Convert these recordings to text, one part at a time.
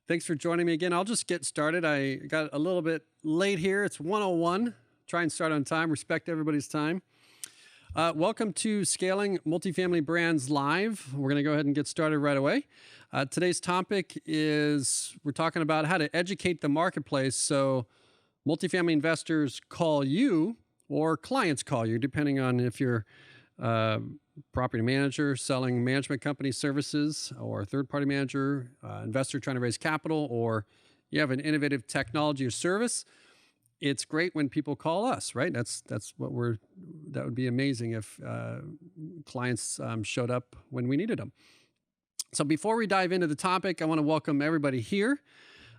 Thanks for joining me again. I'll just get started. I got a little bit late here. It's 1:01. Try and start on time. Respect everybody's time. Welcome to Scaling Multifamily Brands Live. We're going to go ahead and get started right away. Today's topic is we're talking about how to educate the marketplace so multifamily investors call you or clients call you, depending on if you're property manager selling management company services or third-party manager, investor trying to raise capital, or you have an innovative technology or service. It's great when people call us, right? That would be amazing if clients showed up when we needed them. So before we dive into the topic, I want to welcome everybody here.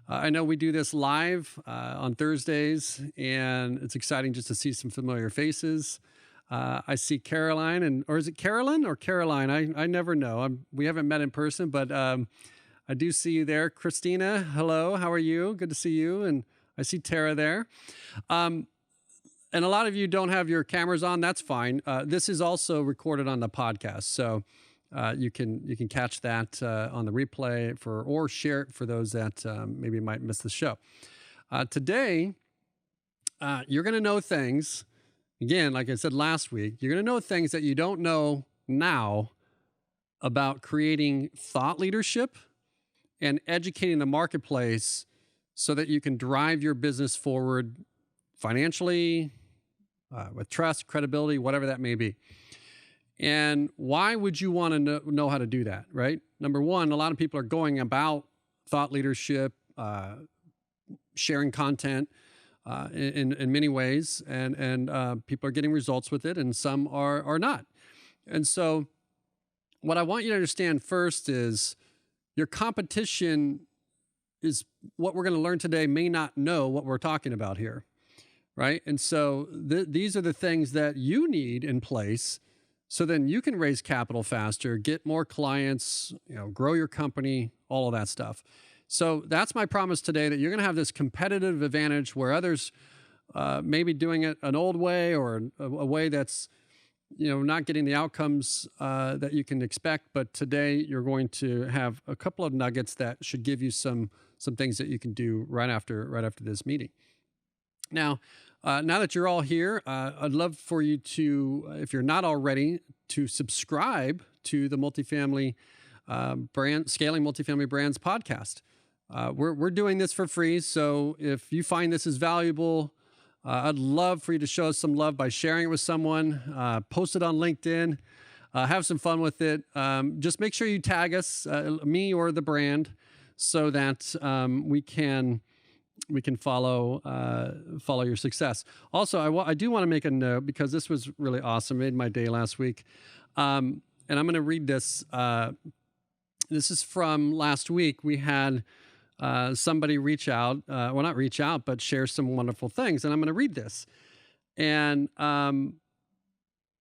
I know we do this live on Thursdays, and it's exciting just to see some familiar faces. I see Caroline, or is it Carolyn or Caroline? I never know. We haven't met in person, but I do see you there. Christina, hello. How are you? Good to see you. And I see Tara there. And a lot of you don't have your cameras on. That's fine. This is also recorded on the podcast, so you can catch that on the replay or share it for those that maybe might miss the show. Today, you're going to know things. Again, like I said last week, you're going to know things that you don't know now about creating thought leadership and educating the marketplace so that you can drive your business forward financially, with trust, credibility, whatever that may be. And why would you want to know how to do that, right? Number one, a lot of people are going about thought leadership, sharing content, in many ways, and people are getting results with it, and some are not. And so what I want you to understand first is your competition is what we're going to learn today may not know what we're talking about here, right? And so these are the things that you need in place so then you can raise capital faster, get more clients, grow your company, all of that stuff. So that's my promise today, that you're going to have this competitive advantage where others may be doing it an old way or a way that's not getting the outcomes that you can expect. But today you're going to have a couple of nuggets that should give you some things that you can do right after this meeting. Now that you're all here, I'd love for you to, if you're not already, to subscribe to the Multifamily Scaling Multifamily Brands podcast. We're doing this for free, so if you find this is valuable, I'd love for you to show us some love by sharing it with someone, post it on LinkedIn, have some fun with it. Just make sure you tag us, me or the brand, so that we can follow your success. Also, I do want to make a note, because this was really awesome. Made my day last week, and I'm going to read this. This is from last week. We had somebody reach out, well, not reach out, but share some wonderful things. And I'm going to read this. And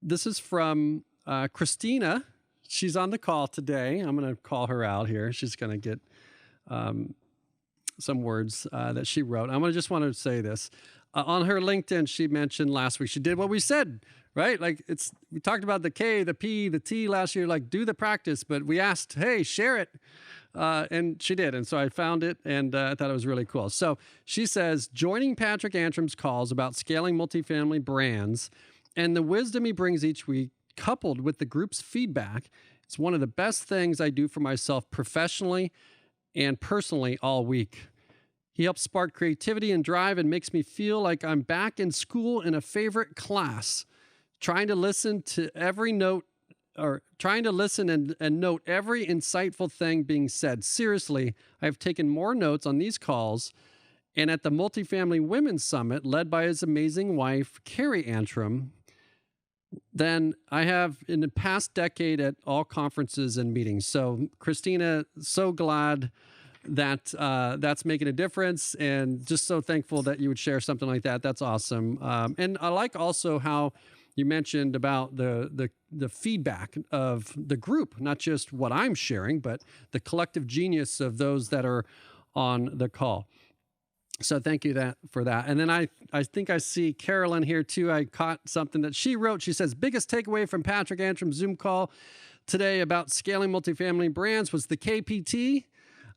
this is from Christina. She's on the call today. I'm going to call her out here. She's going to get some words that she wrote. I just want to say this. On her LinkedIn, she mentioned last week, she did what we said, right? Like we talked about the K, the P, the T last year, like do the practice, but we asked, hey, share it. And she did. And so I found it, and I thought it was really cool. So she says, joining Patrick Antrim's calls about scaling multifamily brands and the wisdom he brings each week, coupled with the group's feedback, it's one of the best things I do for myself professionally and personally all week. He helps spark creativity and drive and makes me feel like I'm back in school in a favorite class, trying to listen to every note, or trying to listen and note every insightful thing being said. Seriously, I've taken more notes on these calls and at the Multifamily Women's Summit, led by his amazing wife, Carrie Antrim, than I have in the past decade at all conferences and meetings. So, Christina, so glad that that's making a difference, and just so thankful that you would share something like that. That's awesome. And I like also how you mentioned about the feedback of the group, not just what I'm sharing, but the collective genius of those that are on the call. So thank you for that. And then I think I see Carolyn here too. I caught something that she wrote. She says, biggest takeaway from Patrick Antrim's Zoom call today about scaling multifamily brands was the KPT.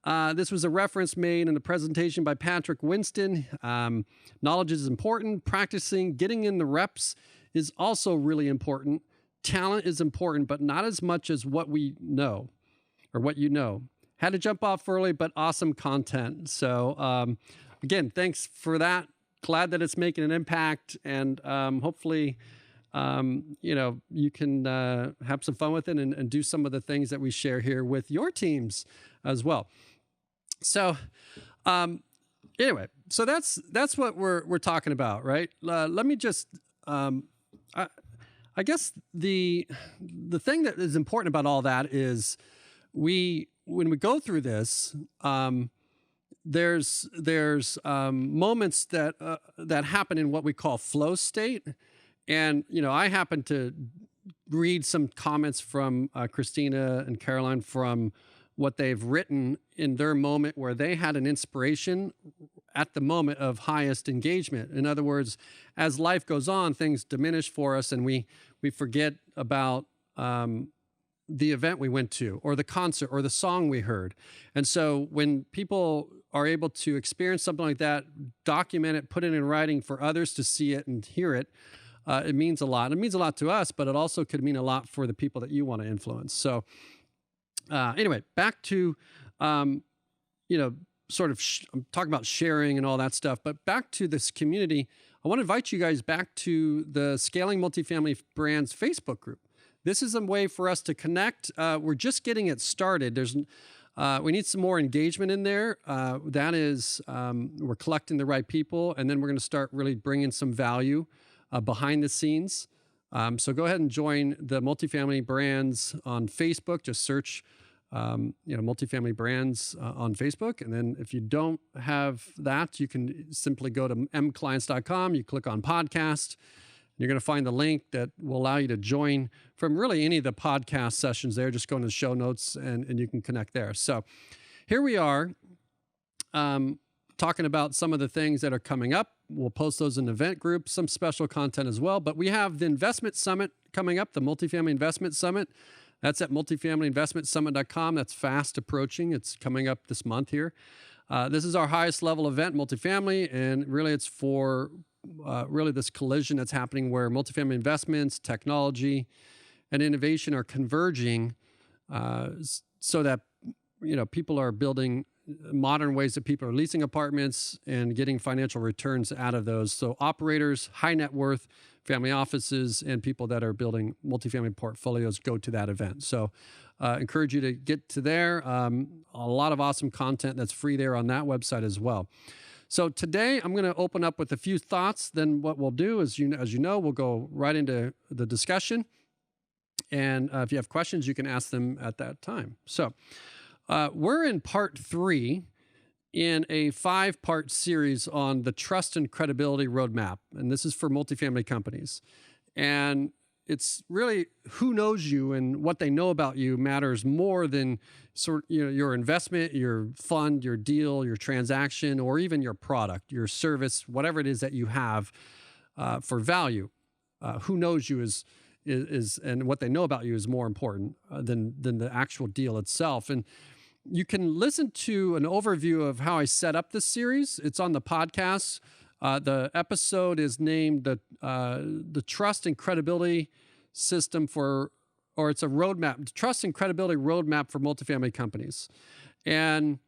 This was a reference made in the presentation by Patrick Winston. Knowledge is important. Practicing, getting in the reps is also really important. Talent is important, but not as much as what we know or what you know. Had to jump off early, but awesome content. So again, thanks for that. Glad that it's making an impact, and hopefully you can have some fun with it and do some of the things that we share here with your teams as well. So anyway, so that's what we're talking about, right? Let me just I guess the thing that is important about all that is when we go through this, there's moments that happen in what we call flow state. And I happen to read some comments from Christina and Caroline from what they've written in their moment where they had an inspiration at the moment of highest engagement. In other words, as life goes on, things diminish for us, and we forget about the event we went to, or the concert, or the song we heard. And so when people are able to experience something like that, document it, put it in writing for others to see it and hear it, it means a lot. It means a lot to us, but it also could mean a lot for the people that you want to influence. So anyway, back to, I'm talking about sharing and all that stuff, but back to this community, I want to invite you guys back to the Scaling Multifamily Brands Facebook group. This is a way for us to connect. We're just getting it started. We need some more engagement in there. That is, we're collecting the right people, and then we're going to start really bringing some value behind the scenes. So go ahead and join the Multifamily Brands on Facebook. Just search, Multifamily Brands on Facebook. And then if you don't have that, you can simply go to mclients.com. You click on podcast. You're going to find the link that will allow you to join from really any of the podcast sessions there. Just go into the show notes and you can connect there. So here we are talking about some of the things that are coming up. We'll post those in the event group, some special content as well. But we have the Investment Summit coming up, the Multifamily Investment Summit. That's at multifamilyinvestmentsummit.com. That's fast approaching. It's coming up this month here. This is our highest level event, multifamily, and really it's for really this collision that's happening where multifamily investments, technology, and innovation are converging so that people are building modern ways that people are leasing apartments and getting financial returns out of those. So operators, high net worth, family offices, and people that are building multifamily portfolios go to that event. So encourage you to get to there. A lot of awesome content that's free there on that website as well. So today I'm going to open up with a few thoughts. Then what we'll do is, as you know, we'll go right into the discussion. And if you have questions, you can ask them at that time. So we're in part 3 in a 5-part series on the trust and credibility roadmap. And this is for multifamily companies. And it's really who knows you and what they know about you matters more than your investment, your fund, your deal, your transaction, or even your product, your service, whatever it is that you have for value. Who knows you is and what they know about you is more important than the actual deal itself. And you can listen to an overview of how I set up this series. It's on the podcast. The episode is named the Trust and Credibility System it's a roadmap, Trust and Credibility Roadmap for Multifamily Companies. And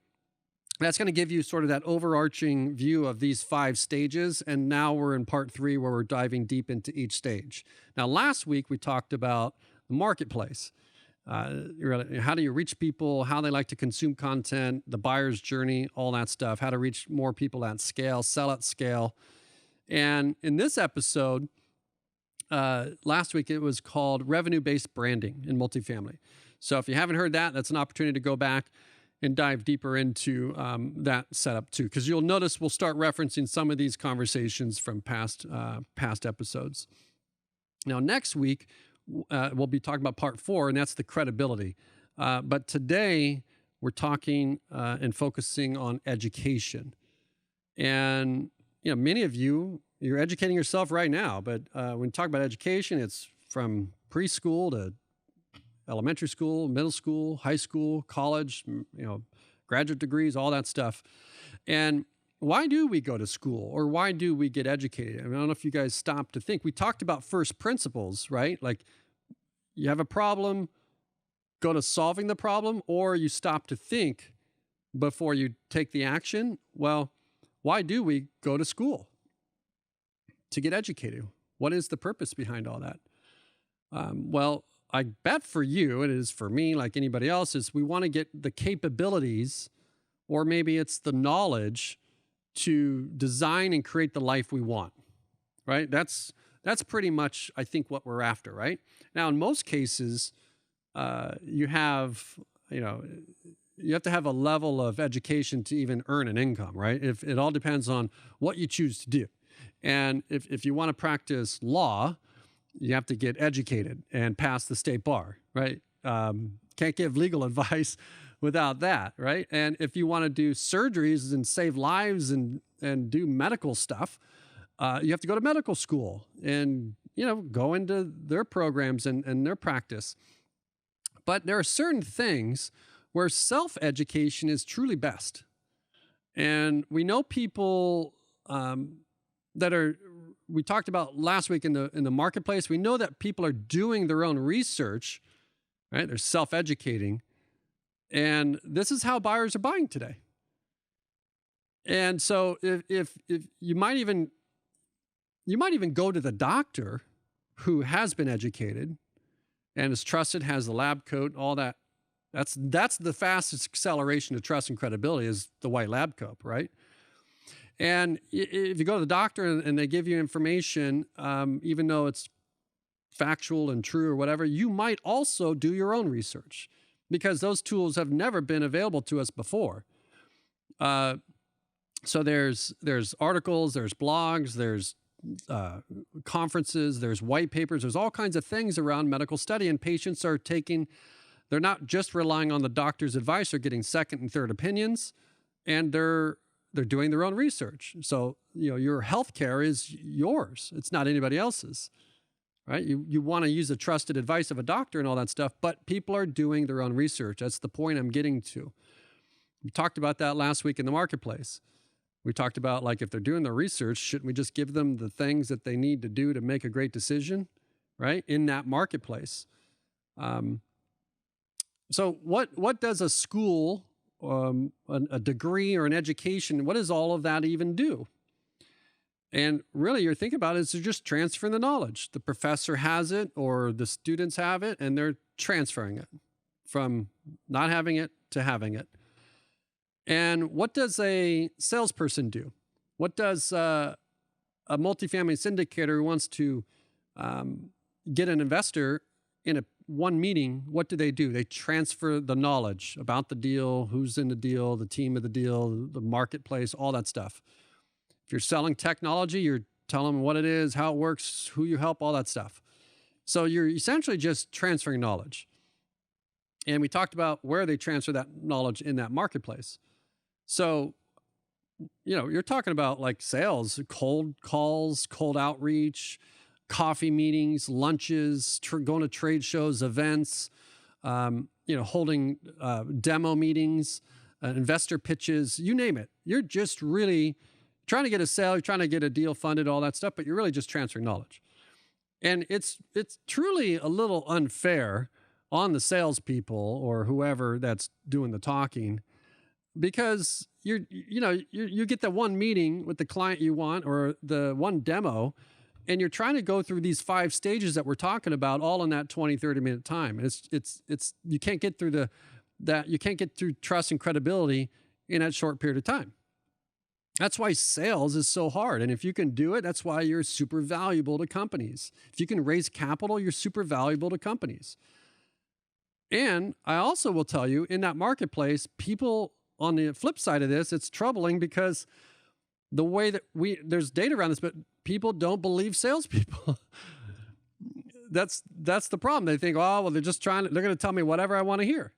that's going to give you sort of that overarching view of these 5 stages. And now we're in part 3 where we're diving deep into each stage. Now, last week we talked about the marketplace. Really, how do you reach people, how they like to consume content, the buyer's journey, all that stuff, how to reach more people at scale, sell at scale. And in this episode, last week, it was called Revenue-Based Branding in Multifamily. So if you haven't heard that, that's an opportunity to go back and dive deeper into that setup too, because you'll notice we'll start referencing some of these conversations from past episodes. Now, next week, we'll be talking about part 4, and that's the credibility. But today, we're talking and focusing on education. And many of you're educating yourself right now. But when we talk about education, it's from preschool to elementary school, middle school, high school, college, graduate degrees, all that stuff. And why do we go to school, or why do we get educated? I don't know if you guys stop to think. We talked about first principles, right? Like, you have a problem, go to solving the problem, or you stop to think before you take the action. Well, why do we go to school? To get educated. What is the purpose behind all that? Well, I bet for you, it is for me, like anybody else, is we want to get the capabilities, or maybe it's the knowledge to design and create the life we want, right? That's pretty much, I think, what we're after, right? Now, in most cases, you have to have a level of education to even earn an income, right? If it all depends on what you choose to do. And if you want to practice law, you have to get educated and pass the state bar, right? Can't give legal advice without that, right? And if you want to do surgeries and save lives and do medical stuff, you have to go to medical school and, go into their programs and their practice. But there are certain things where self-education is truly best. And we know people we talked about last week in the marketplace. We know that people are doing their own research, right? They're self-educating. And this is how buyers are buying today. And so if you might even go to the doctor who has been educated and is trusted, has the lab coat, all that. That's the fastest acceleration to trust and credibility, is the white lab coat, right? And if you go to the doctor and they give you information, even though it's factual and true or whatever, you might also do your own research, because those tools have never been available to us before. So there's articles, there's blogs, there's conferences, there's white papers, there's all kinds of things around medical study, and patients they're not just relying on the doctor's advice, they're getting second and third opinions, and they're doing their own research. So, your healthcare is yours. It's not anybody else's, right? You want to use the trusted advice of a doctor and all that stuff, but people are doing their own research. That's the point I'm getting to. We talked about that last week in the marketplace. We talked about, like, if they're doing their research, shouldn't we just give them the things that they need to do to make a great decision, right, in that marketplace? So what does a school, a degree or an education, what does all of that even do? And really, you're thinking about it, is they're just transferring the knowledge. The professor has it, or the students have it, and they're transferring it from not having it to having it. And what does a salesperson do? What does a multifamily syndicator who wants to get an investor in one meeting? What do? They transfer the knowledge about the deal, who's in the deal, the team of the deal, the marketplace, all that stuff. If you're selling technology, you're telling them what it is, how it works, who you help, all that stuff. So you're essentially just transferring knowledge. And we talked about where they transfer that knowledge in that marketplace. So, you're talking about, like, sales, cold calls, cold outreach, coffee meetings, lunches, going to trade shows, events, holding demo meetings, investor pitches, you name it. You're just really trying to get a sale, you're trying to get a deal funded, all that stuff, but you're really just transferring knowledge. And it's truly a little unfair on the salespeople or whoever that's doing the talking, because you get the one meeting with the client you want, or the one demo, and you're trying to go through these 5 stages that we're talking about all in that 20, 30-minute time. And it's you can't get through you can't get through trust and credibility in that short period of time. That's why sales is so hard. And if you can do it, that's why you're super valuable to companies. If you can raise capital, you're super valuable to companies. And I also will tell you, in that marketplace, people, on the flip side of this, it's troubling, because the way that there's data around this, but people don't believe salespeople. That's the problem. They think, oh, well, they're going to tell me whatever I want to hear.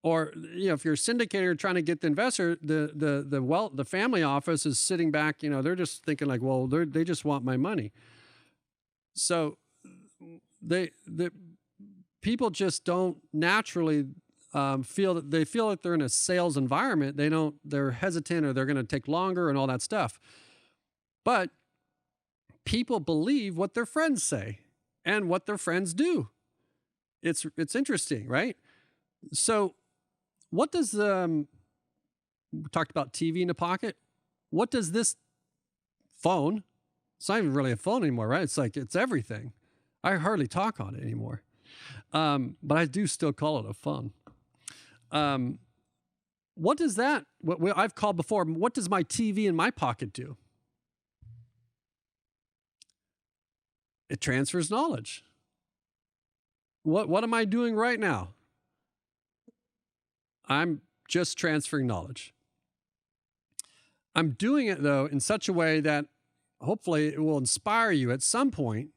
Or, if you're a syndicator trying to get the investor, the family office is sitting back, they're just thinking, like, well, they just want my money. So the people just don't naturally feel that they feel like they're in a sales environment. They're hesitant, or they're going to take longer and all that stuff. But people believe what their friends say and what their friends do. It's interesting, right? So what does, we talked about TV in the pocket. What does this phone, it's not even really a phone anymore, right? It's everything. I hardly talk on it anymore. But I do still call it a phone. What does that, what I've called before, what does my TV in my pocket do? It transfers knowledge. What am I doing right now? I'm just transferring knowledge. I'm doing it, though, in such a way that hopefully it will inspire you at some point,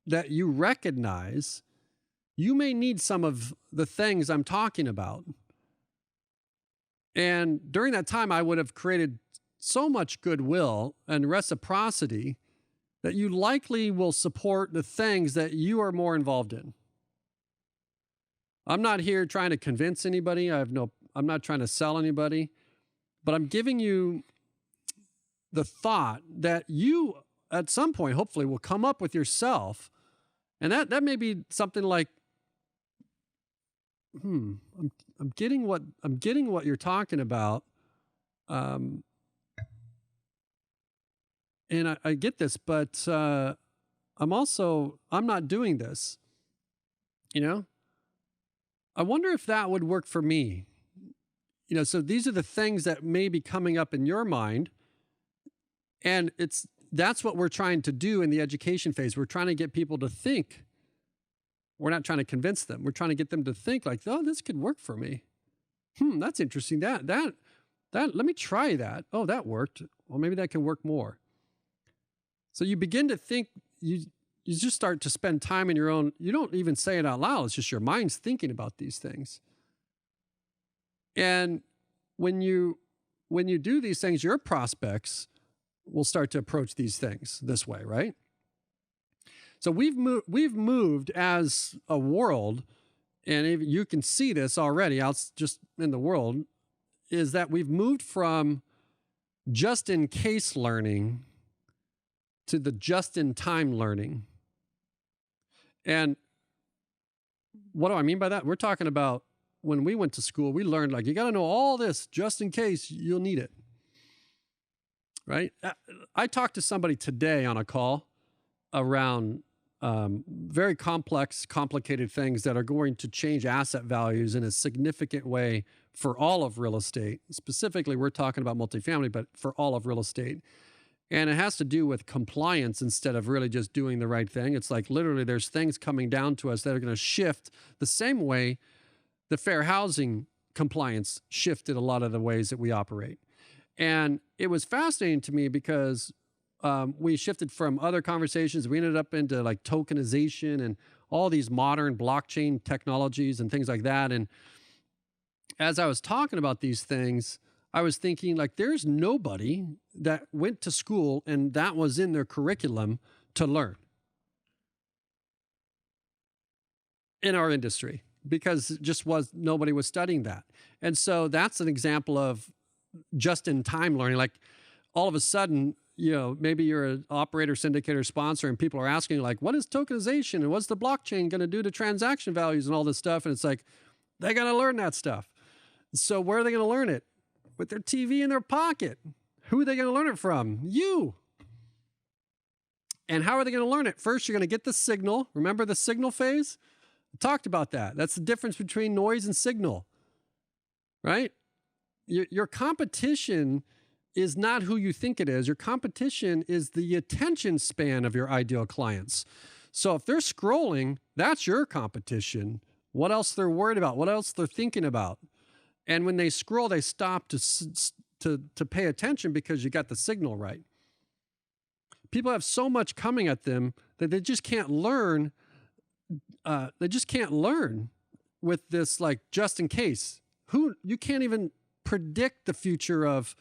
that you recognize you may need some of the things I'm talking about. And during that time, I would have created so much goodwill and reciprocity that you likely will support the things that you are more involved in. I'm not here trying to convince anybody. I'm not trying to sell anybody, but I'm giving you the thought that you, at some point, hopefully will come up with yourself. And that may be something like, I'm getting what you're talking about. And I get this, but I'm not doing this. I wonder if that would work for me. So these are the things that may be coming up in your mind. And that's what we're trying to do in the education phase. We're trying to get people to think. We're not trying to convince them. We're trying to get them to think like, oh, this could work for me. That's interesting. That, let me try that. Oh, that worked. Well, maybe that can work more. So you begin to think, you just start to spend time in your own, you don't even say it out loud. It's just your mind's thinking about these things. And when you do these things, your prospects will start to approach these things this way, right? So we've moved as a world, and you can see this already out just in the world, is that we've moved from just-in-case learning to the just-in-time learning. And what do I mean by that? We're talking about when we went to school, we learned you got to know all this just in case you'll need it. Right? I talked to somebody today on a call around very complex, complicated things that are going to change asset values in a significant way for all of real estate. Specifically, we're talking about multifamily, but for all of real estate. And it has to do with compliance instead of really just doing the right thing. It's like literally there's things coming down to us that are going to shift the same way the fair housing compliance shifted a lot of the ways that we operate. And it was fascinating to me because we shifted from other conversations. We ended up into tokenization and all these modern blockchain technologies and things like that. And as I was talking about these things, I was thinking there's nobody that went to school and that was in their curriculum to learn in our industry, because nobody was studying that. And so that's an example of just-in-time learning. All of a sudden, maybe you're an operator, syndicator, sponsor, and people are asking what is tokenization and what's the blockchain going to do to transaction values and all this stuff? And it's they got to learn that stuff. So where are they going to learn it? With their TV in their pocket. Who are they going to learn it from? You. And how are they going to learn it? First, you're going to get the signal. Remember the signal phase? I talked about that. That's the difference between noise and signal, right? Your competition is not who you think it is. Your competition is the attention span of your ideal clients. So if they're scrolling, that's your competition. What else they're worried about? What else they're thinking about? And when they scroll, they stop to pay attention because you got the signal right. People have so much coming at them that they just can't learn. They just can't learn with this just in case. You can't even predict the future of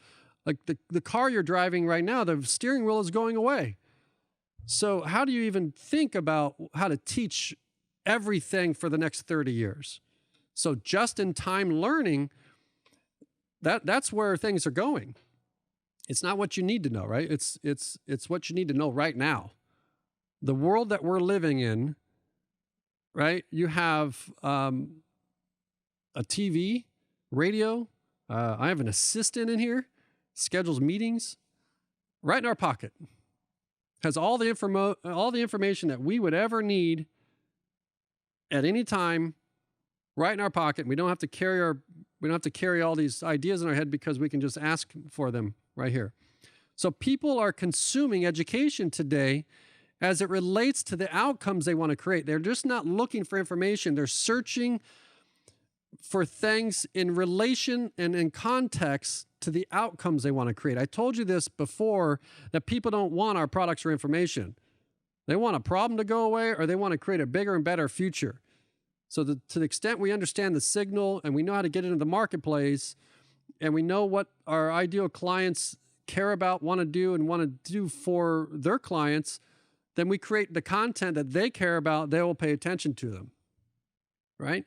the car you're driving right now. The steering wheel is going away. So how do you even think about how to teach everything for the next 30 years? So just-in-time learning, that's where things are going. It's not what you need to know, right? It's what you need to know right now. The world that we're living in, right? You have a TV, radio. I have an assistant in here, schedules meetings right in our pocket. Has all the information that we would ever need at any time right in our pocket. We don't have to carry all these ideas in our head because we can just ask for them right here. So people are consuming education today as it relates to the outcomes they want to create. They're just not looking for information. They're searching for things in relation and in context to the outcomes they want to create. I told you this before, that people don't want our products or information. They want a problem to go away, or they want to create a bigger and better future. So to the extent we understand the signal and we know how to get into the marketplace, and we know what our ideal clients care about, want to do, and want to do for their clients, then we create the content that they care about. They will pay attention to them, right?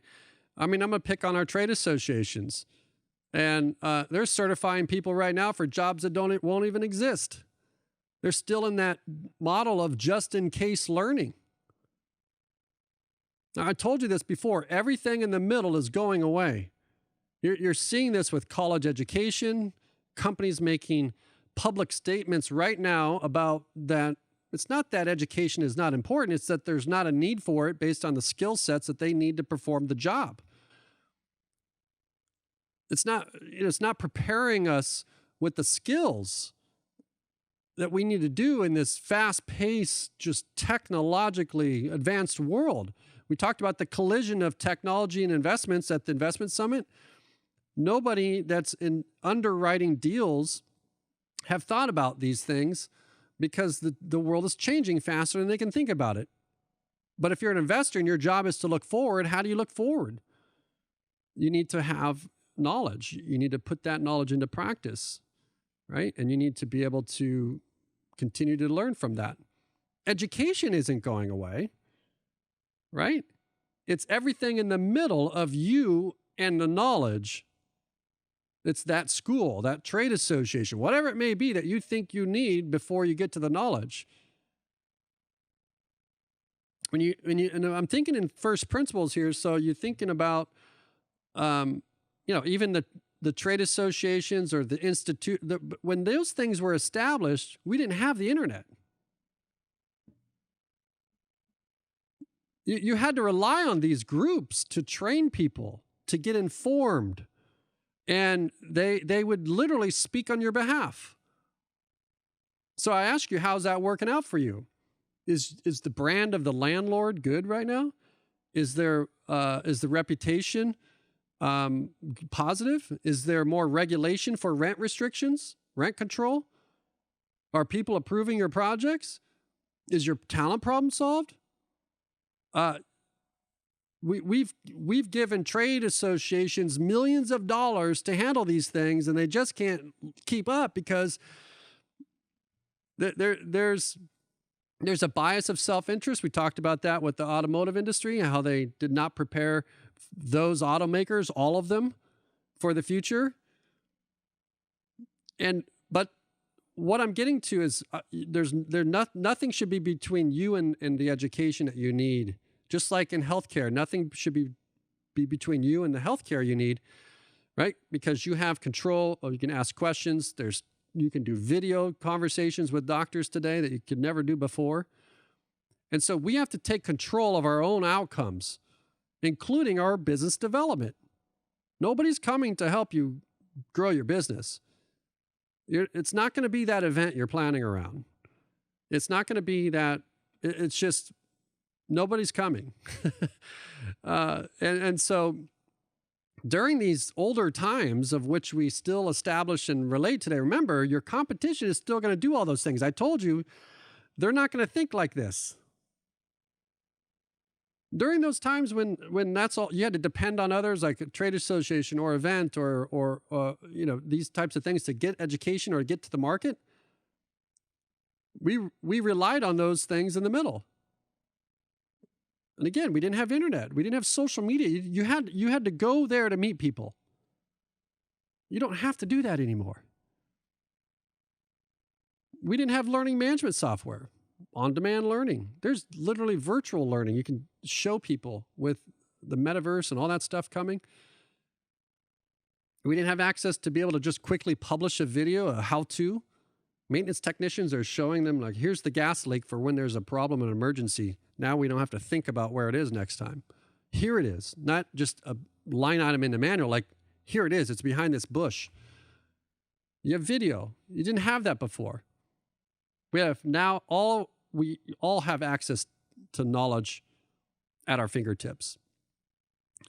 I mean, I'm going to pick on our trade associations, and they're certifying people right now for jobs that won't even exist. They're still in that model of just-in-case learning. Now, I told you this before. Everything in the middle is going away. You're seeing this with college education, companies making public statements right now about that. It's not that education is not important. It's that there's not a need for it based on the skill sets that they need to perform the job. It's not preparing us with the skills that we need to do in this fast-paced, just technologically advanced world. We talked about the collision of technology and investments at the investment summit. Nobody that's in underwriting deals have thought about these things because the world is changing faster than they can think about it. But if you're an investor and your job is to look forward, how do you look forward? You need to have knowledge. You need to put that knowledge into practice, right? And you need to be able to continue to learn from that. Education isn't going away, right? It's everything in the middle of you and the knowledge. It's that school, that trade association, whatever it may be that you think you need before you get to the knowledge. And I'm thinking in first principles here. So you're thinking about, even the trade associations or the institute. When those things were established, we didn't have the internet. You had to rely on these groups to train people, to get informed. And they would literally speak on your behalf. So I ask you, how's that working out for you? Is the brand of the landlord good right now? Is the reputation positive? Is there more regulation for rent restrictions, rent control? Are people approving your projects? Is your talent problem solved? We've given trade associations millions of dollars to handle these things, and they just can't keep up because there's a bias of self-interest. We talked about that with the automotive industry and how they did not prepare those automakers, all of them, for the future. But what I'm getting to is nothing should be between you and the education that you need. Just like in healthcare, nothing should be between you and the healthcare you need, right? Because you have control, or you can ask questions. You can do video conversations with doctors today that you could never do before. And so we have to take control of our own outcomes, including our business development. Nobody's coming to help you grow your business. It's not going to be that event you're planning around. It's not going to be that. It's just nobody's coming. And so during these older times of which we still establish and relate today, remember, your competition is still going to do all those things. I told you, they're not going to think like this. During those times when that's all, you had to depend on others, like a trade association or event or these types of things to get education or get to the market, we relied on those things in the middle. And again, we didn't have internet. We didn't have social media. You had to go there to meet people. You don't have to do that anymore. We didn't have learning management software, on-demand learning. There's literally virtual learning. You can show people with the metaverse and all that stuff coming. We didn't have access to be able to just quickly publish a video, a how-to. Maintenance technicians are showing them, like, here's the gas leak for when there's a problem, an emergency. Now we don't have to think about where it is next time. Here it is, not just a line item in the manual, like, here it is, it's behind this bush. You have video. You didn't have that before. We all have access to knowledge at our fingertips.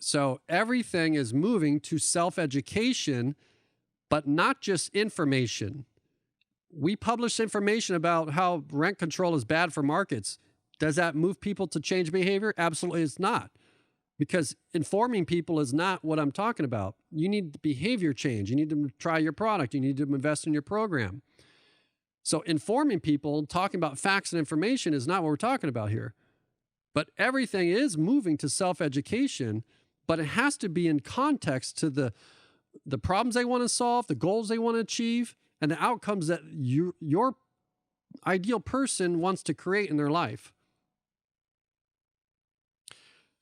So everything is moving to self-education, but not just information. We publish information about how rent control is bad for markets. Does that move people to change behavior? Absolutely, it's not. Because informing people is not what I'm talking about. You need behavior change. You need to try your product. You need to invest in your program. So informing people, talking about facts and information is not what we're talking about here. But everything is moving to self-education, but it has to be in context to the problems they want to solve, the goals they want to achieve, and the outcomes that your ideal person wants to create in their life.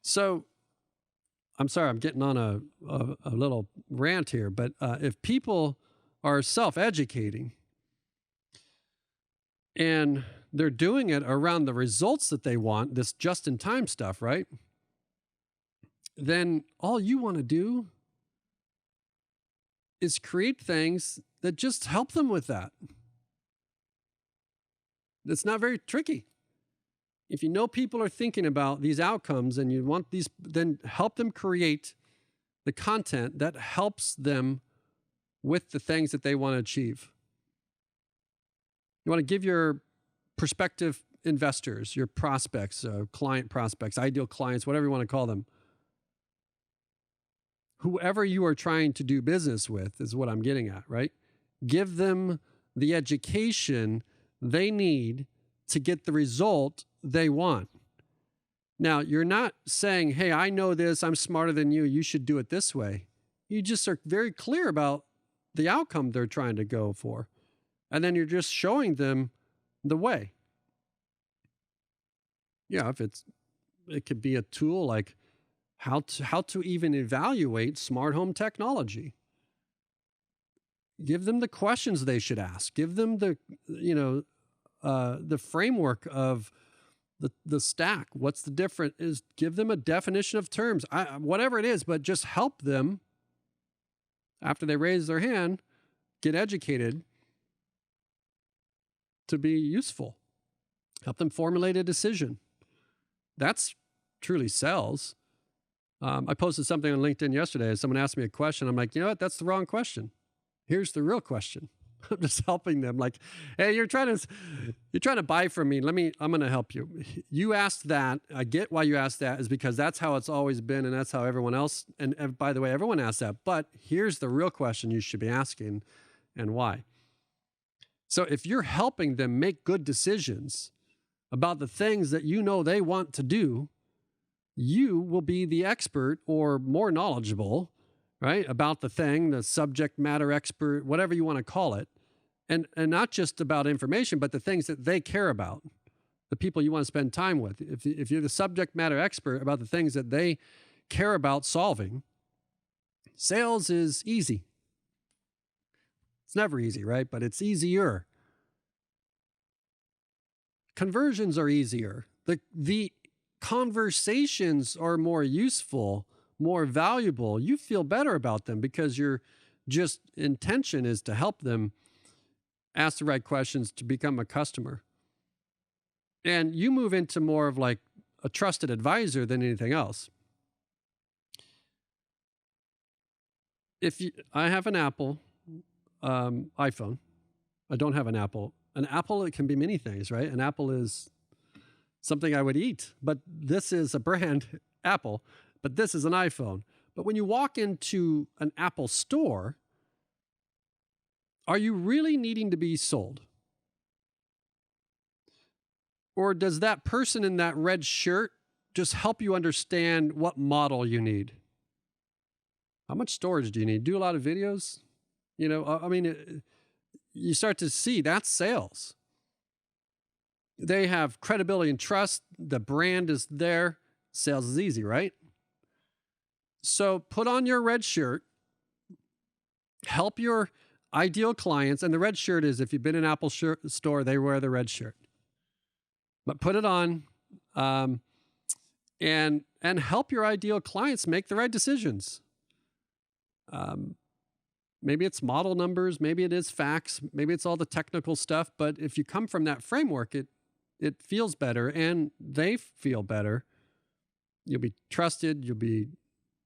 So I'm sorry, I'm getting on a little rant here, but if people are self-educating and they're doing it around the results that they want, this just-in-time stuff, right? Then all you want to do is create things that just help them with that. It's not very tricky. If you know people are thinking about these outcomes and you want these, then help them create the content that helps them with the things that they want to achieve. You want to give your prospective investors, your prospects, client prospects, ideal clients, whatever you want to call them, whoever you are trying to do business with is what I'm getting at, right? Give them the education they need to get the result they want. Now, you're not saying, hey, I know this, I'm smarter than you, you should do it this way. You just are very clear about the outcome they're trying to go for. And then you're just showing them the way. Yeah, it could be a tool like how to even evaluate smart home technology. Give them the questions they should ask. Give them the framework of the stack. What's the difference? Is give them a definition of terms, whatever it is, but just help them after they raise their hand, get educated to be useful. Help them formulate a decision. That's truly sells. I posted something on LinkedIn yesterday. Someone asked me a question. I'm like, you know what? That's the wrong question. Here's the real question. I'm just helping them. Like, hey, you're trying to buy from me. I'm going to help you. You asked that. I get why you asked that is because that's how it's always been. And that's how everyone else. And by the way, everyone asks that, but here's the real question you should be asking and why. So if you're helping them make good decisions about the things that you know they want to do, you will be the expert or more knowledgeable, right, about the thing, the subject matter expert, whatever you want to call it. And not just about information, but the things that they care about, the people you want to spend time with. If you're the subject matter expert about the things that they care about solving, sales is easy. It's never easy, right? But it's easier. Conversions are easier. The conversations are more useful, more valuable. You feel better about them because your just intention is to help them ask the right questions to become a customer. And you move into more of like a trusted advisor than anything else. I have an Apple iPhone. I don't have an Apple. An Apple, it can be many things, right? An apple is something I would eat, but this is a brand, Apple, but this is an iPhone. But when you walk into an Apple store, are you really needing to be sold? Or does that person in that red shirt just help you understand what model you need. How much storage do you need? Do a lot of videos? You start to see that's sales. They have credibility and trust. The brand is there. Sales is easy, right? So put on your red shirt, help your ideal clients. And the red shirt is, if you've been in an Apple store, they wear the red shirt. But put it on and help your ideal clients make the right decisions. Maybe it's model numbers, maybe it is facts, maybe it's all the technical stuff. But if you come from that framework, it feels better and they feel better. You'll be trusted. You'll be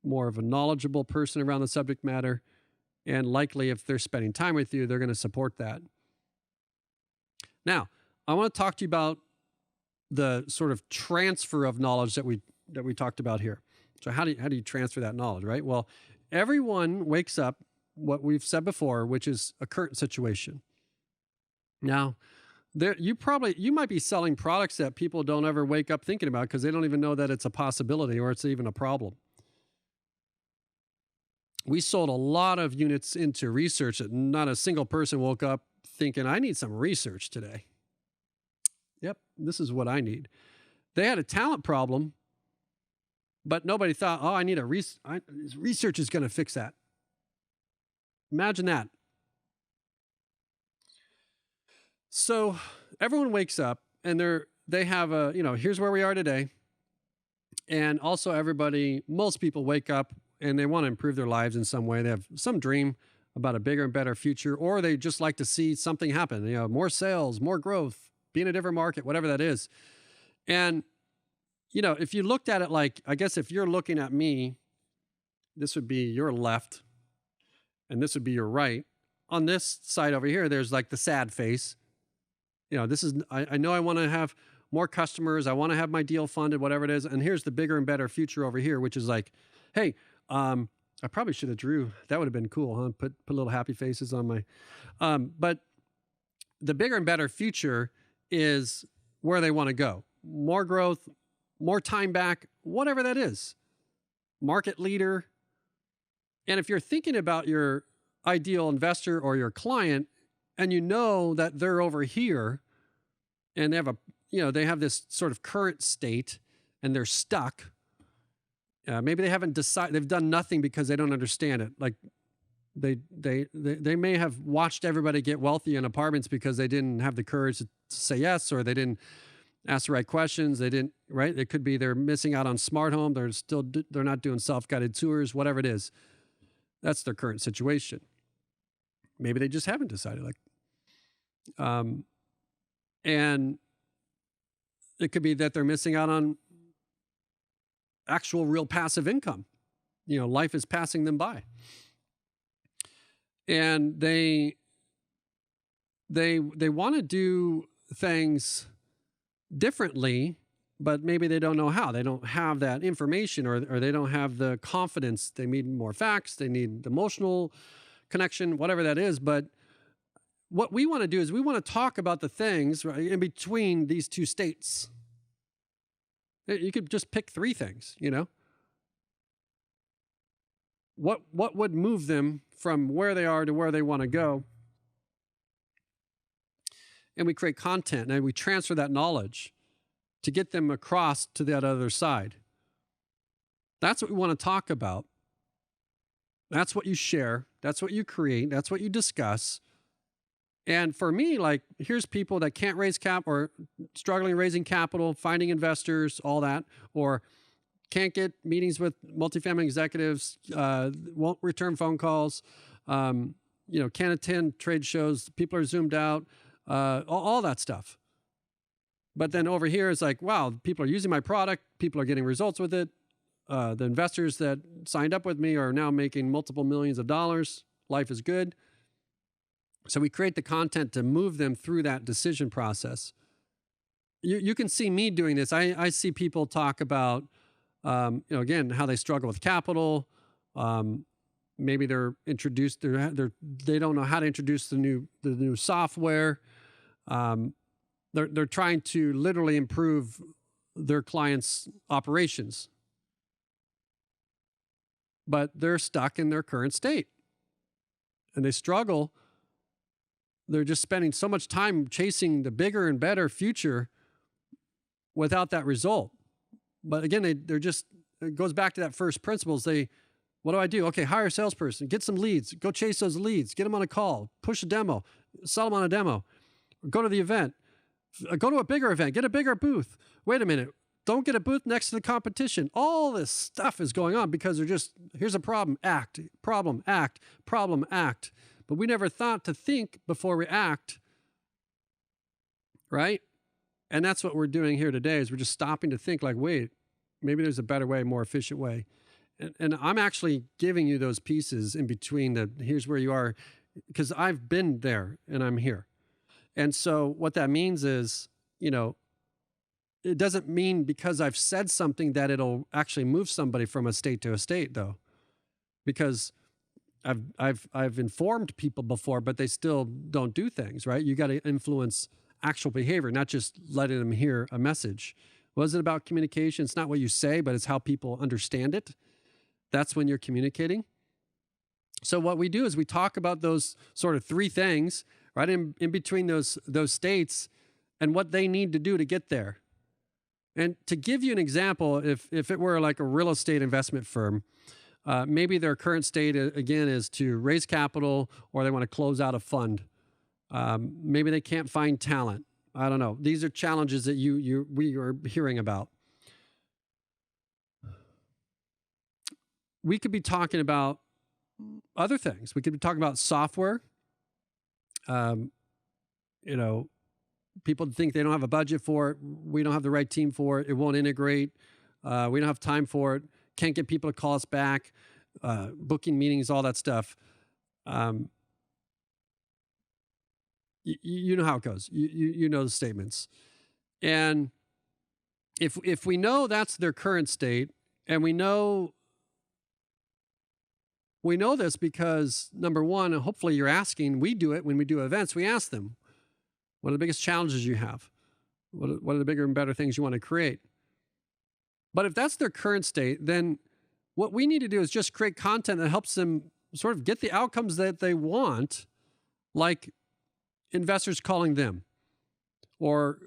more of a knowledgeable person around the subject matter. And likely, if they're spending time with you, they're going to support that. Now, I want to talk to you about the sort of transfer of knowledge that we talked about here. So how do you transfer that knowledge, right? Well, everyone wakes up, what we've said before, which is a current situation. Now, you might be selling products that people don't ever wake up thinking about because they don't even know that it's a possibility or it's even a problem. We sold a lot of units into research that not a single person woke up thinking, I need some research today. Yep, this is what I need. They had a talent problem, but nobody thought, I need research is going to fix that. Imagine that. So everyone wakes up and they have here's where we are today. And also most people wake up and they want to improve their lives in some way. They have some dream about a bigger and better future, or they just like to see something happen, more sales, more growth, be in a different market, whatever that is. And, if you looked at it like, I guess if you're looking at me, this would be your left and this would be your right. On this side over here, there's like the sad face. I know I want to have more customers. I want to have my deal funded, whatever it is. And here's the bigger and better future over here, which is like, hey, I probably should have drew. That would have been cool, huh? Put little happy faces on my, but the bigger and better future is where they want to go. More growth, more time back, whatever that is. Market leader. And if you're thinking about your ideal investor or your client, and you know that they're over here and they have this sort of current state and they're stuck. Maybe they haven't decided, they've done nothing because they don't understand it. Like they may have watched everybody get wealthy in apartments because they didn't have the courage to say yes, or they didn't ask the right questions. They didn't, right? It could be they're missing out on smart home. They're not doing self-guided tours, whatever it is. That's their current situation. Maybe they just haven't decided. And it could be that they're missing out on actual real passive income. Life is passing them by. And they want to do things differently, but maybe they don't know how. They don't have that information, or they don't have the confidence. They need more facts. They need emotional connection, whatever that is. But what we want to do is we want to talk about the things right in between these two states. You could just pick three things, What would move them from where they are to where they want to go? And we create content and we transfer that knowledge to get them across to that other side. That's what we want to talk about. That's what you share. That's what you create. That's what you discuss. And for me, here's people that can't raise cap or struggling raising capital, finding investors, all that, or can't get meetings with multifamily executives, won't return phone calls, can't attend trade shows, people are zoomed out, all that stuff. But then over here, it's like, wow, people are using my product, people are getting results with it. The investors that signed up with me are now making multiple millions of dollars. Life is good. So we create the content to move them through that decision process. You can see me doing this. I see people talk about, again, how they struggle with capital. Maybe they're introduced. They don't know how to introduce the new software. They're trying to literally improve their clients' operations, but they're stuck in their current state and they struggle. They're just spending so much time chasing the bigger and better future without that result. But again, they're just, it goes back to that first principles. What do I do? Okay, hire a salesperson, get some leads, go chase those leads, get them on a call, push a demo, sell them on a demo, go to the event, go to a bigger event, get a bigger booth. Wait a minute, don't get a booth next to the competition. All this stuff is going on because they're just, here's a problem, act, problem, act, problem, act. But we never thought to think before we act, right? And that's what we're doing here today is we're just stopping to think like, wait, maybe there's a better way, more efficient way. And I'm actually giving you those pieces in between here's where you are, because I've been there and I'm here. And so what that means is, it doesn't mean because I've said something that it'll actually move somebody from a state to a state though, because I've informed people before, but they still don't do things, right? You got to influence actual behavior, not just letting them hear a message. Was it about communication? It's not what you say, but it's how people understand it. That's when you're communicating. So what we do is we talk about those sort of three things, right? In between those states and what they need to do to get there. And to give you an example, if it were like a real estate investment firm, maybe their current state, again, is to raise capital or they want to close out a fund. Maybe they can't find talent. I don't know. These are challenges that we are hearing about. We could be talking about other things. We could be talking about software. People think they don't have a budget for it. We don't have the right team for it. It won't integrate. We don't have time for it. Can't get people to call us back. Booking meetings, all that stuff. You know how it goes. You know the statements. And if we know that's their current state, and we know this because, number one, and hopefully you're asking, we do it when we do events, we ask them, what are the biggest challenges you have? What are the bigger and better things you want to create? But if that's their current state, then what we need to do is just create content that helps them sort of get the outcomes that they want, like investors calling them or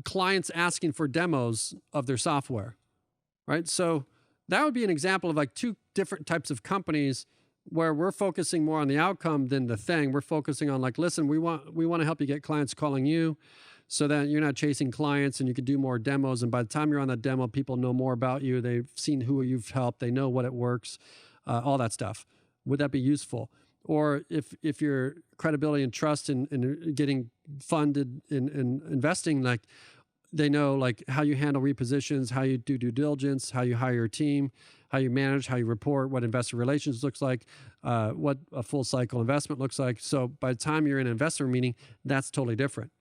clients asking for demos of their software, right? So that would be an example of like two different types of companies where we're focusing more on the outcome than the thing. We're focusing on like, listen, we want to help you get clients calling you so that you're not chasing clients and you can do more demos. And by the time you're on that demo, people know more about you. They've seen who you've helped. They know what it works, all that stuff. Would that be useful? Or if your credibility and trust in getting funded in investing, like they know like how you handle repositions, how you do due diligence, how you hire your team, how you manage, how you report, what investor relations looks like, what a full cycle investment looks like. So by the time you're in an investor meeting, that's totally different.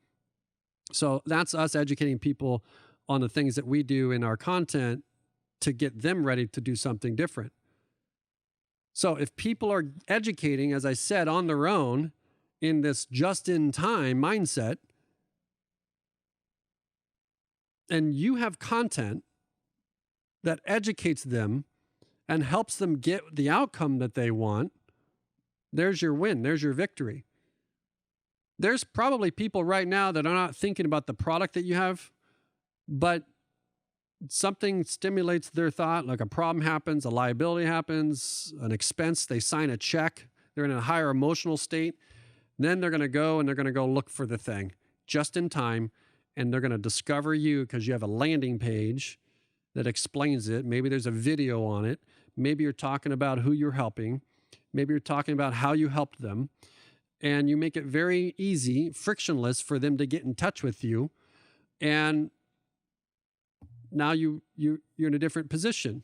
So that's us educating people on the things that we do in our content to get them ready to do something different. So if people are educating, as I said, on their own in this just-in-time mindset, and you have content that educates them and helps them get the outcome that they want, there's your win. There's your victory. There's probably people right now that are not thinking about the product that you have, but something stimulates their thought, like a problem happens, a liability happens, an expense, they sign a check, they're in a higher emotional state. Then they're going to go look for the thing just in time, and they're going to discover you because you have a landing page that explains it. Maybe there's a video on it. Maybe you're talking about who you're helping. Maybe you're talking about how you helped them. And you make it very easy, frictionless for them to get in touch with you. And now you're in a different position.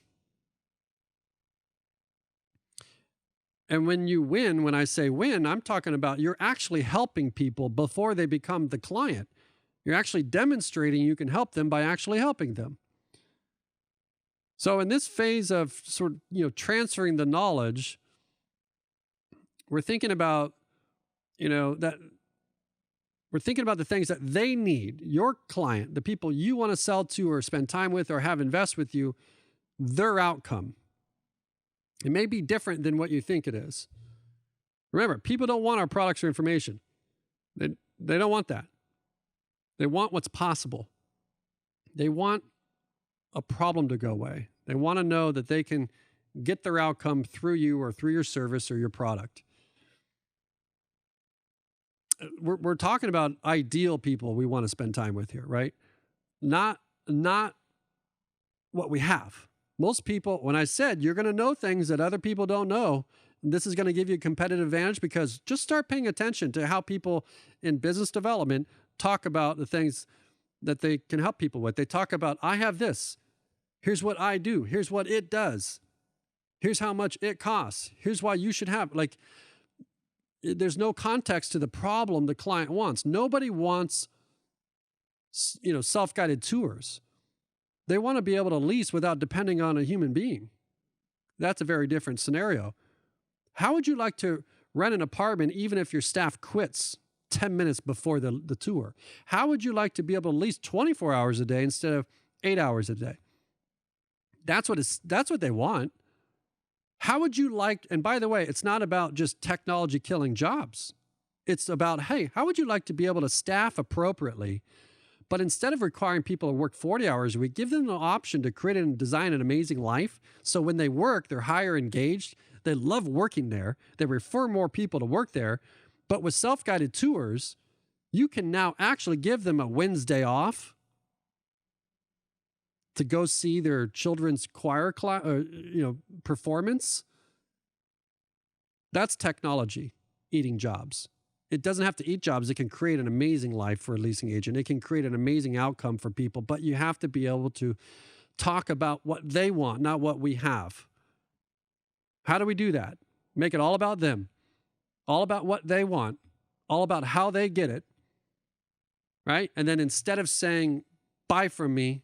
And when you win, when I say win, I'm talking about you're actually helping people before they become the client. You're actually demonstrating you can help them by actually helping them. So in this phase of sort of, transferring the knowledge, we're thinking about, that We're thinking about the things that they need. Your client, the people you want to sell to or spend time with or have invest with you, their outcome. It may be different than what you think it is. Remember, people don't want our products or information. They don't want that. They want what's possible. They want a problem to go away. They want to know that they can get their outcome through you or through your service or your product. We're talking about ideal people we want to spend time with here, right? Not what we have. Most people, when I said you're going to know things that other people don't know, this is going to give you a competitive advantage, because just start paying attention to how people in business development talk about the things that they can help people with. They talk about, I have this. Here's what I do. Here's what it does. Here's how much it costs. Here's why you should have. Like, there's no context to the problem the client wants. Nobody wants, self-guided tours. They want to be able to lease without depending on a human being. That's a very different scenario. How would you like to rent an apartment even if your staff quits 10 minutes before the tour? How would you like to be able to lease 24 hours a day instead of 8 hours a day? That's what they want. How would you like, and by the way, it's not about just technology killing jobs. It's about, hey, how would you like to be able to staff appropriately, but instead of requiring people to work 40 hours a week, give them the option to create and design an amazing life. So when they work, they're higher engaged. They love working there. They refer more people to work there. But with self-guided tours, you can now actually give them a Wednesday off to go see their children's choir class, performance. That's technology eating jobs. It doesn't have to eat jobs. It can create an amazing life for a leasing agent. It can create an amazing outcome for people, but you have to be able to talk about what they want, not what we have. How do we do that? Make it all about them, all about what they want, all about how they get it, right? And then instead of saying, buy from me,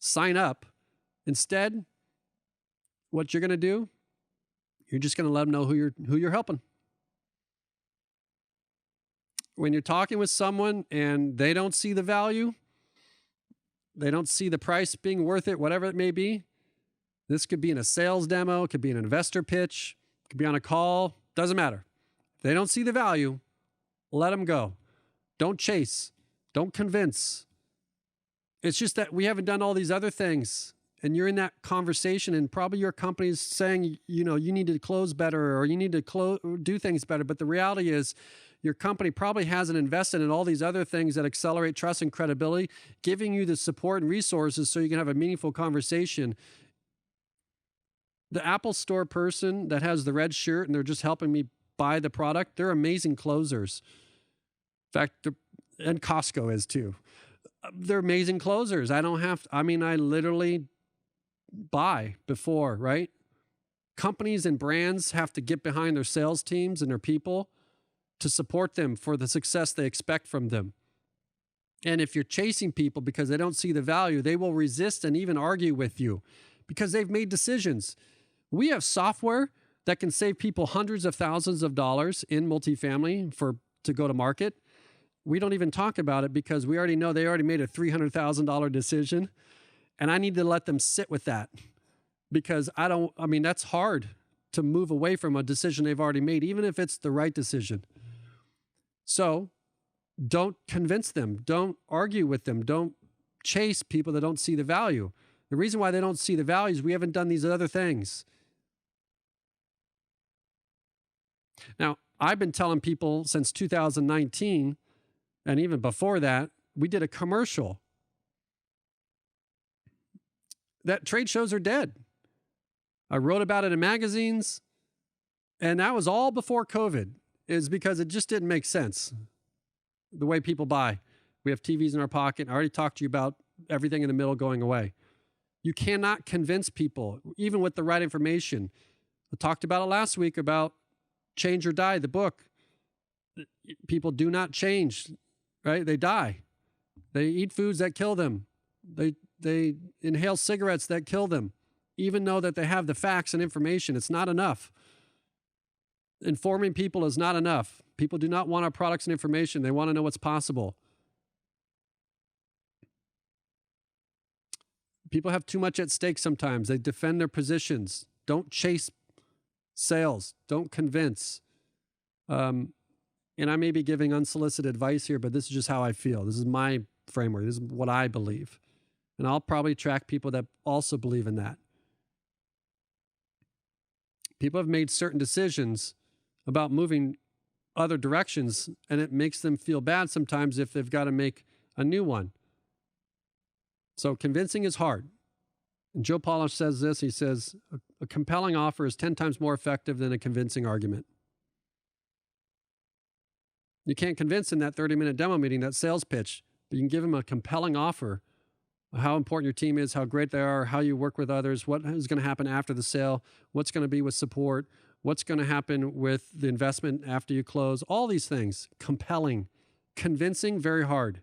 sign up, instead, what you're going to do, you're just going to let them know who you're helping. When you're talking with someone and they don't see the value, they don't see the price being worth it, whatever it may be. This could be in a sales demo, it could be an investor pitch, it could be on a call, doesn't matter. If they don't see the value, let them go. Don't chase, don't convince. It's just that we haven't done all these other things, and you're in that conversation, and probably your company's saying, you need to close better, or you need to do things better. But the reality is your company probably hasn't invested in all these other things that accelerate trust and credibility, giving you the support and resources so you can have a meaningful conversation. The Apple Store person that has the red shirt and they're just helping me buy the product, they're amazing closers. In fact, and Costco is too. They're amazing closers. I literally buy before, right? Companies and brands have to get behind their sales teams and their people to support them for the success they expect from them. And if you're chasing people because they don't see the value, they will resist and even argue with you because they've made decisions. We have software that can save people hundreds of thousands of dollars in multifamily to go to market. We don't even talk about it because we already know they already made a $300,000 decision. And I need to let them sit with that because that's hard to move away from a decision they've already made, even if it's the right decision. So don't convince them. Don't argue with them. Don't chase people that don't see the value. The reason why they don't see the value is we haven't done these other things. Now, I've been telling people since 2019, and even before that, we did a commercial that trade shows are dead. I wrote about it in magazines, and that was all before COVID, is because it just didn't make sense. The way people buy. We have TVs in our pocket. I already talked to you about everything in the middle going away. You cannot convince people, even with the right information. I talked about it last week about Change or Die, the book. People do not change, right? They die. They eat foods that kill them. They inhale cigarettes that kill them. Even though that they have the facts and information, it's not enough. Informing people is not enough. People do not want our products and information. They want to know what's possible. People have too much at stake sometimes. They defend their positions. Don't chase sales. Don't convince. And I may be giving unsolicited advice here, but this is just how I feel. This is my framework. This is what I believe. And I'll probably attract people that also believe in that. People have made certain decisions about moving other directions, and it makes them feel bad sometimes if they've got to make a new one. So convincing is hard. And Joe Polish says this. He says, a compelling offer is 10 times more effective than a convincing argument. You can't convince in that 30-minute demo meeting, that sales pitch, but you can give them a compelling offer, how important your team is, how great they are, how you work with others, what is going to happen after the sale, what's going to be with support, what's going to happen with the investment after you close, all these things. Compelling. Convincing, very hard.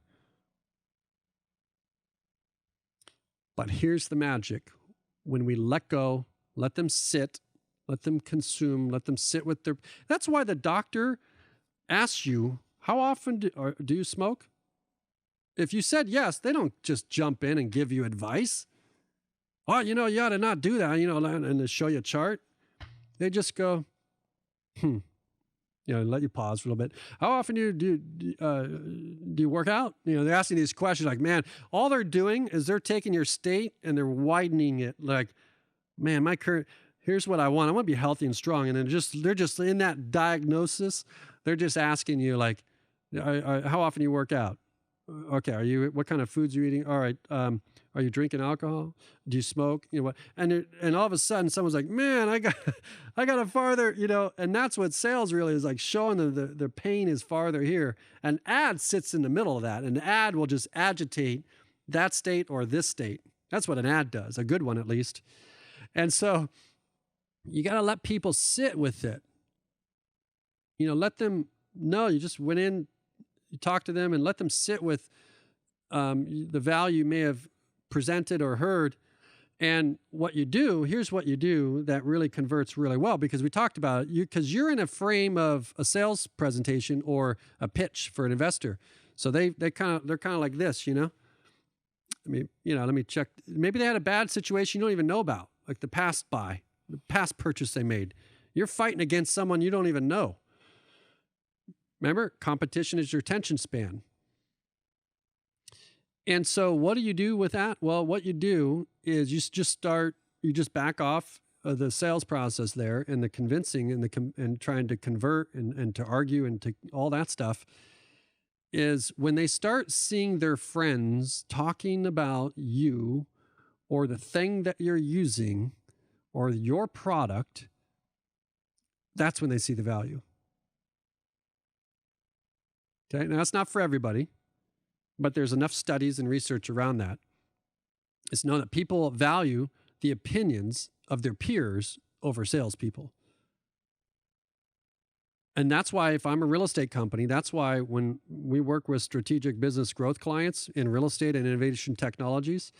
But here's the magic. When we let go, let them sit, let them consume, let them sit with their... That's why the doctor asks you, how often do you smoke? If you said yes, they don't just jump in and give you advice. Oh, you ought to not do that, and they show you a chart. They just go, let you pause for a little bit. How often do you work out? They're asking these questions like, man, all they're doing is they're taking your state and they're widening it. Like, man, here's what I want. I want to be healthy and strong. And they're just in that diagnosis. They're just asking you like, how often do you work out? Okay. What kind of foods are you eating? All right. Are you drinking alcohol? Do you smoke? What? And all of a sudden someone's like, man, I got a farther, and that's what sales really is like, showing them the pain is farther here. An ad sits in the middle of that. An ad will just agitate that state or this state. That's what an ad does, a good one at least. And so you got to let people sit with it. Let them know you just went in, you talk to them and let them sit with the value you may have presented or heard. And here's what you do that really converts really well, because we talked about it, because you're in a frame of a sales presentation or a pitch for an investor. So they're kind of like this, I mean, let me check. Maybe they had a bad situation you don't even know about, like the past purchase they made. You're fighting against someone you don't even know. Remember, competition is your attention span. And so what do you do with that? Well, what you do is you just back off the sales process there and the convincing and trying to convert and to argue and to all that stuff. Is when they start seeing their friends talking about you or the thing that you're using or your product, that's when they see the value. Okay, now that's not for everybody, but there's enough studies and research around that. It's known that people value the opinions of their peers over salespeople. And that's why if I'm a real estate company, that's why when we work with strategic business growth clients in real estate and innovation technologies,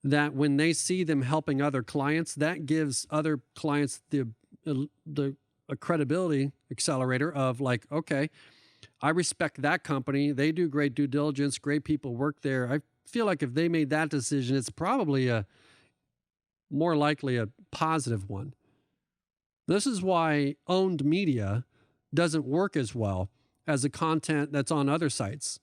that when they see them helping other clients, that gives other clients a credibility accelerator of like, okay, I respect that company. They do great due diligence. Great people work there. I feel like if they made that decision, it's probably more likely a positive one. This is why owned media doesn't work as well as the content that's on other sites.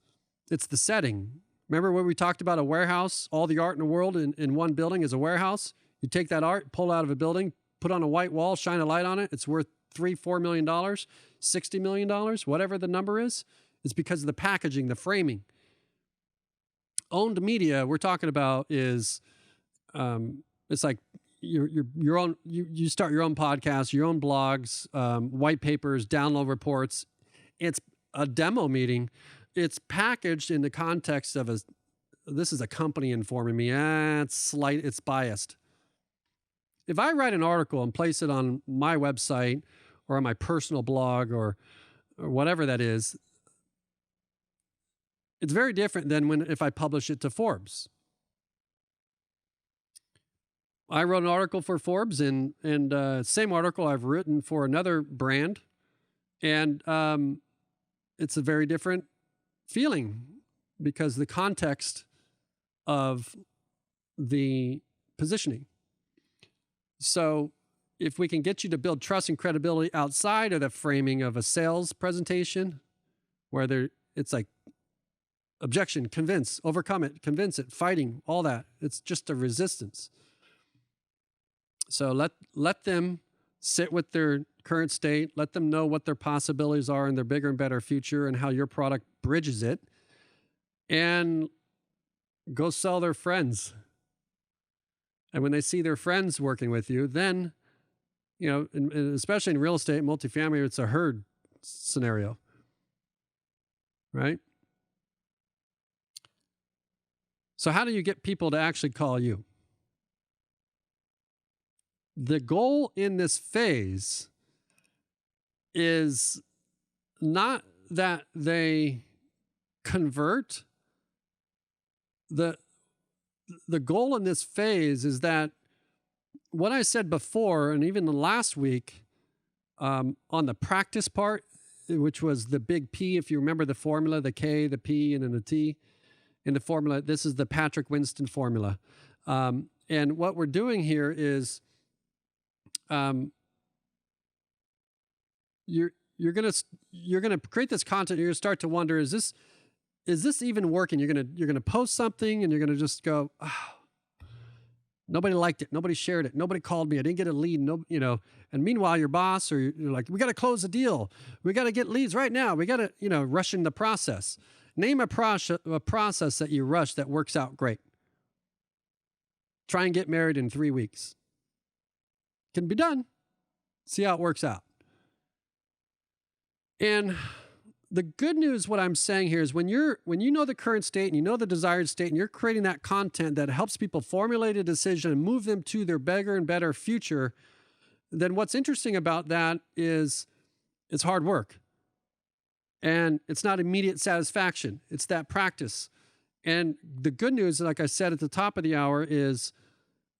It's the setting. Remember when we talked about a warehouse? All the art in the world in one building is a warehouse. You take that art, pull it out of a building, put on a white wall, shine a light on it. It's worth $3-4 million, $60 million, whatever the number is. It's because of the packaging, the framing. Owned media we're talking about is, it's like your own. You start your own podcast, your own blogs, white papers, download reports. It's a demo meeting. It's packaged in the context of this is a company informing me. It's biased. If I write an article and place it on my website or on my personal blog or whatever that is, it's very different than if I publish it to Forbes. I wrote an article for Forbes and same article I've written for another brand And it's a very different feeling because the context of the positioning. So if we can get you to build trust and credibility outside of the framing of a sales presentation, where it's like objection, convince, overcome it, convince it, fighting, all that. It's just a resistance. So let them sit with their current state, let them know what their possibilities are in their bigger and better future and how your product bridges it, and go sell their friends. And when they see their friends working with you, then, and especially in real estate, multifamily, it's a herd scenario, right? So how do you get people to actually call you? The goal in this phase is not that they convert. The goal in this phase is that what I said before, and even the last week, on the practice part, which was the big P, if you remember the formula, the K, the P, and then the T in the formula. This is the Patrick Winston formula. And what we're doing here is you're gonna create this content. You're gonna start to wonder, is this even working? You're gonna post something and you're gonna just go, oh, nobody liked it, nobody shared it, nobody called me, I didn't get a lead. No, and meanwhile your boss or you're like, we got to close the deal, we got to get leads right now, we got to rushing the process. Name a process that you rush that works out great. Try and get married in 3 weeks. Can be done. See how it works out. And the good news, what I'm saying here is when you know the current state and you know the desired state and you're creating that content that helps people formulate a decision and move them to their bigger and better future, then what's interesting about that is it's hard work. And it's not immediate satisfaction. It's that practice. And the good news, like I said at the top of the hour, is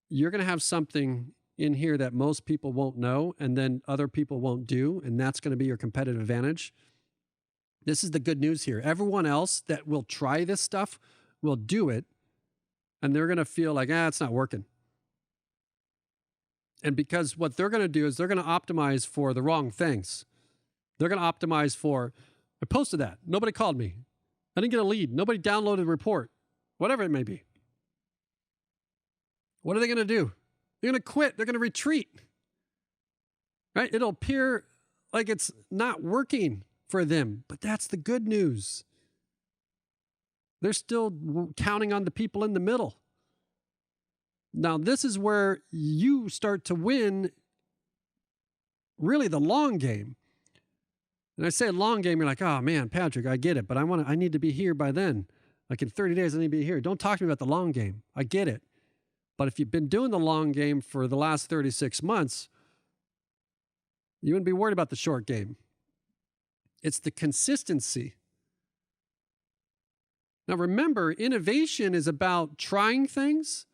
you're going to have something in here that most people won't know and then other people won't do. And that's going to be your competitive advantage. This is the good news here. Everyone else that will try this stuff will do it. And they're going to feel like, it's not working. And because what they're going to do is they're going to optimize for the wrong things. They're going to optimize for, I posted that, nobody called me, I didn't get a lead, nobody downloaded the report, whatever it may be. What are they going to do? They're going to quit. They're going to retreat. Right? It'll appear like it's not working for them, but that's the good news. They're still counting on the people in the middle. Now, this is where you start to win really the long game. And I say long game, you're like, oh man, Patrick, I get it, but I need to be here by then. Like in 30 days, I need to be here. Don't talk to me about the long game. I get it. But if you've been doing the long game for the last 36 months, you wouldn't be worried about the short game. It's the consistency. Now remember, innovation is about trying things.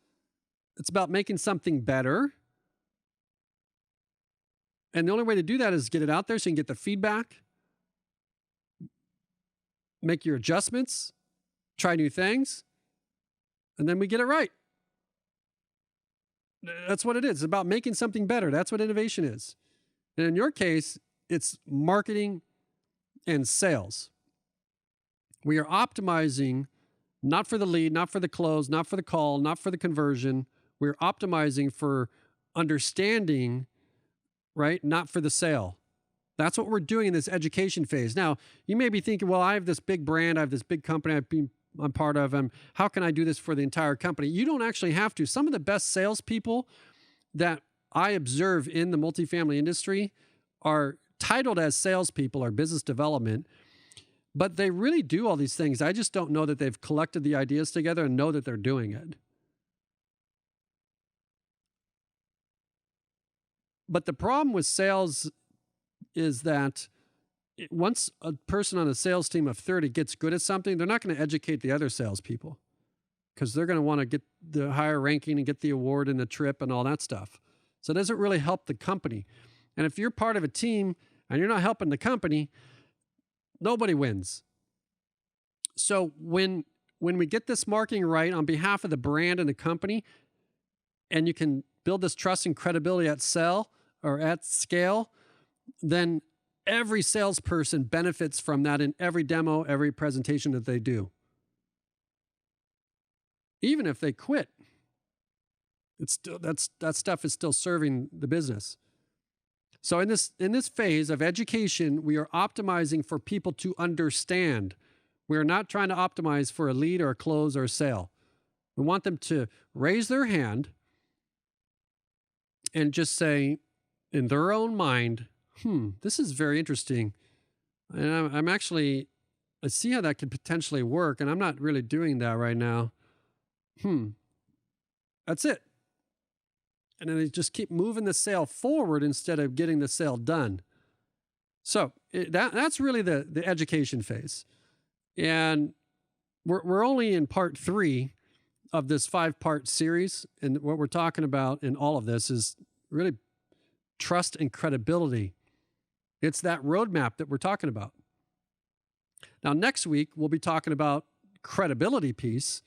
It's about making something better. And the only way to do that is get it out there so you can get the feedback, make your adjustments, try new things, and then we get it right. That's what it is. It's about making something better. That's what innovation is. And in your case, it's marketing and sales. We are optimizing not for the lead, not for the close, not for the call, not for the conversion. We're optimizing for understanding, right? Not for the sale. That's what we're doing in this education phase. Now, you may be thinking, well, I have this big brand, I have this big company I'm part of, how can I do this for the entire company? You don't actually have to. Some of the best salespeople that I observe in the multifamily industry are titled as salespeople or business development, but they really do all these things. I just don't know that they've collected the ideas together and know that they're doing it. But the problem with sales is that once a person on a sales team of 30 gets good at something, they're not going to educate the other salespeople because they're going to want to get the higher ranking and get the award and the trip and all that stuff. So it doesn't really help the company. And if you're part of a team and you're not helping the company, nobody wins. So when we get this marketing right on behalf of the brand and the company, and you can build this trust and credibility at scale, then every salesperson benefits from that in every demo, every presentation that they do. Even if they quit, it's still that stuff is still serving the business. So in this phase of education, we are optimizing for people to understand. We are not trying to optimize for a lead or a close or a sale. We want them to raise their hand and just say in their own mind, this is very interesting. And I'm actually, I see how that could potentially work, and I'm not really doing that right now. That's it. And then they just keep moving the sale forward instead of getting the sale done. So that's really the education phase. And we're only in part 3 of this 5-part series. And what we're talking about in all of this is really trust and credibility. It's that roadmap that we're talking about. Now, next week, we'll be talking about credibility piece.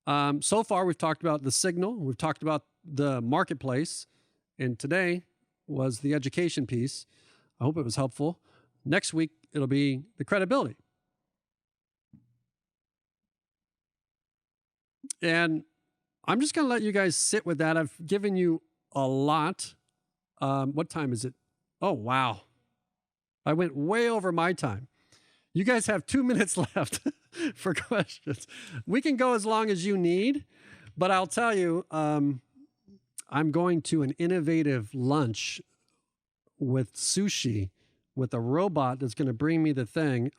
So far, we've talked about the signal. We've talked about the marketplace. And today was the education piece. I hope it was helpful. Next week, it'll be the credibility. And I'm just going to let you guys sit with that. I've given you a lot. What time is it? Oh, wow. I went way over my time. You guys have 2 minutes left for questions. We can go as long as you need, but I'll tell you, I'm going to an innovative lunch with sushi with a robot that's going to bring me the thing.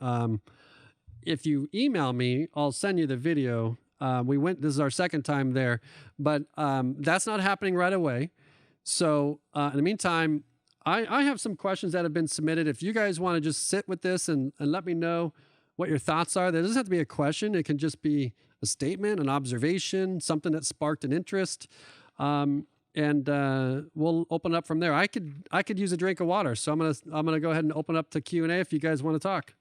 If you email me, I'll send you the video. This is our second time there, but that's not happening right away. So in the meantime, I have some questions that have been submitted. If you guys want to just sit with this and let me know what your thoughts are, there doesn't have to be a question. It can just be a statement, an observation, something that sparked an interest. And we'll open up from there. I could use a drink of water. So I'm gonna go ahead and open up to Q&A if you guys want to talk.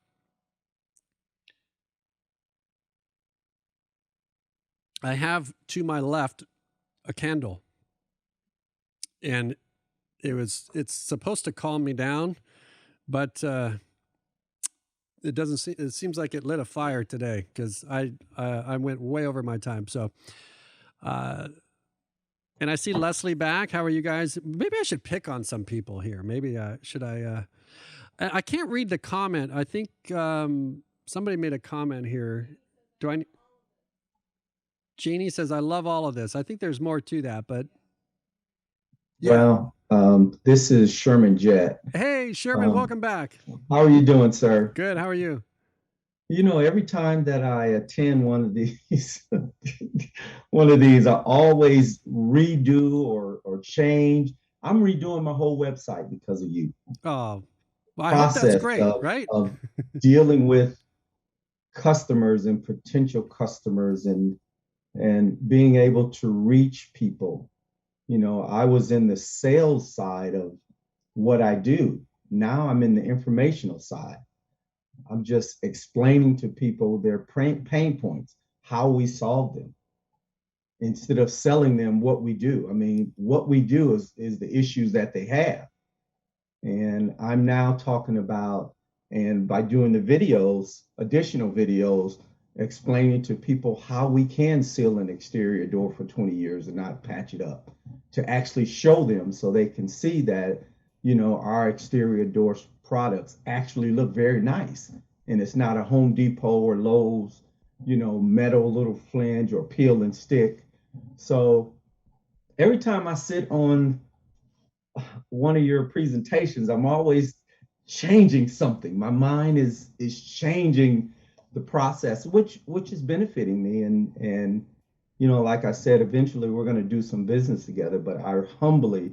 I have to my left a candle, and it's supposed to calm me down, but it doesn't seem. It seems like it lit a fire today because I went way over my time. So, and I see Leslie back. How are you guys? Maybe I should pick on some people here. Maybe should I? I can't read the comment. I think somebody made a comment here. Do I? Jeannie says, I love all of this. I think there's more to that, but. Yeah. Well, this is Sherman Jett. Hey, Sherman, welcome back. How are you doing, sir? Good. How are you? You know, every time that I attend one of these, I always redo or change. I'm redoing my whole website because of you. Oh, well, I hope that's great, right? Of dealing with customers and potential customers and being able to reach people. You know, I was in the sales side of what I do. Now I'm in the informational side. I'm just explaining to people their pain points, how we solve them, instead of selling them what we do. I mean, what we do is the issues that they have. And I'm now talking about, and by doing the videos, additional videos, explaining to people how we can seal an exterior door for 20 years and not patch it up, to actually show them so they can see that, you know, our exterior door products actually look very nice. And it's not a Home Depot or Lowe's, you know, metal little flange or peel and stick. So every time I sit on one of your presentations, I'm always changing something. My mind is changing the process, which is benefiting me. And you know, like I said, eventually we're going to do some business together. But I humbly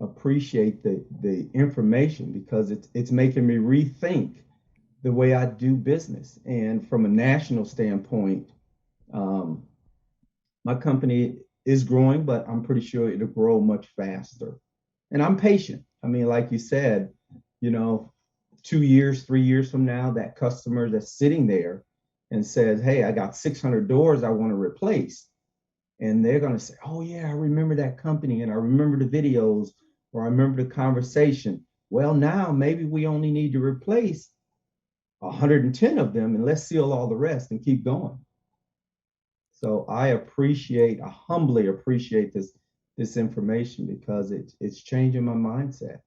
appreciate the information because it's making me rethink the way I do business. And from a national standpoint, my company is growing, but I'm pretty sure it'll grow much faster. And I'm patient. I mean, like you said, you know, 2 years, 3 years from now, that customer that's sitting there and says, hey, I got 600 doors I want to replace. And they're going to say, oh, yeah, I remember that company and I remember the videos or I remember the conversation. Well, now maybe we only need to replace 110 of them and let's seal all the rest and keep going. So I humbly appreciate this information because it's changing my mindset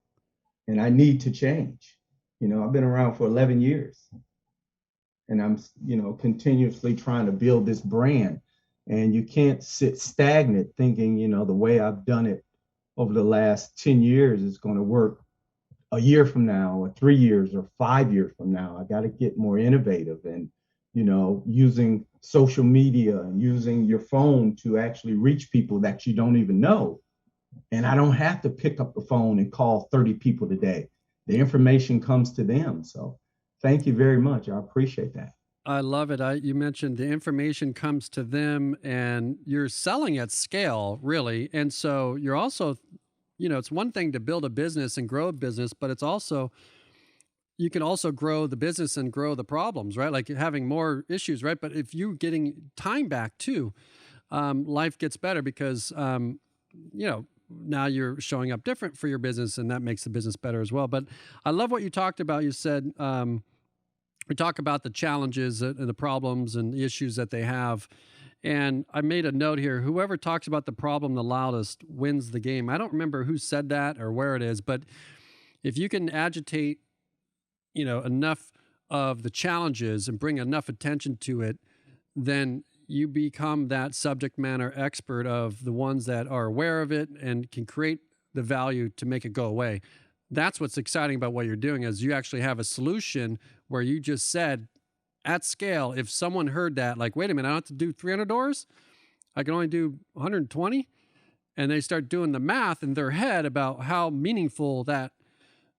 and I need to change. I've been around for 11 years and I'm, continuously trying to build this brand. And you can't sit stagnant thinking, the way I've done it over the last 10 years is going to work a year from now or 3 years or 5 years from now. I got to get more innovative and, using social media and using your phone to actually reach people that you don't even know. And I don't have to pick up the phone and call 30 people today. The information comes to them. So thank you very much. I appreciate that. I love it. You mentioned the information comes to them and you're selling at scale, really. And so you're also, it's one thing to build a business and grow a business, but it's also, you can also grow the business and grow the problems, right? Like having more issues, right? But if you're getting time back too, life gets better because, now you're showing up different for your business and that makes the business better as well. But I love what you talked about. You said, we talk about the challenges and the problems and the issues that they have. And I made a note here, whoever talks about the problem the loudest wins the game. I don't remember who said that or where it is, but if you can agitate, enough of the challenges and bring enough attention to it, then you become that subject matter expert of the ones that are aware of it and can create the value to make it go away. That's what's exciting about what you're doing is you actually have a solution where you just said at scale, if someone heard that, like, wait a minute, I don't have to do 300 doors. I can only do 120. And they start doing the math in their head about how meaningful that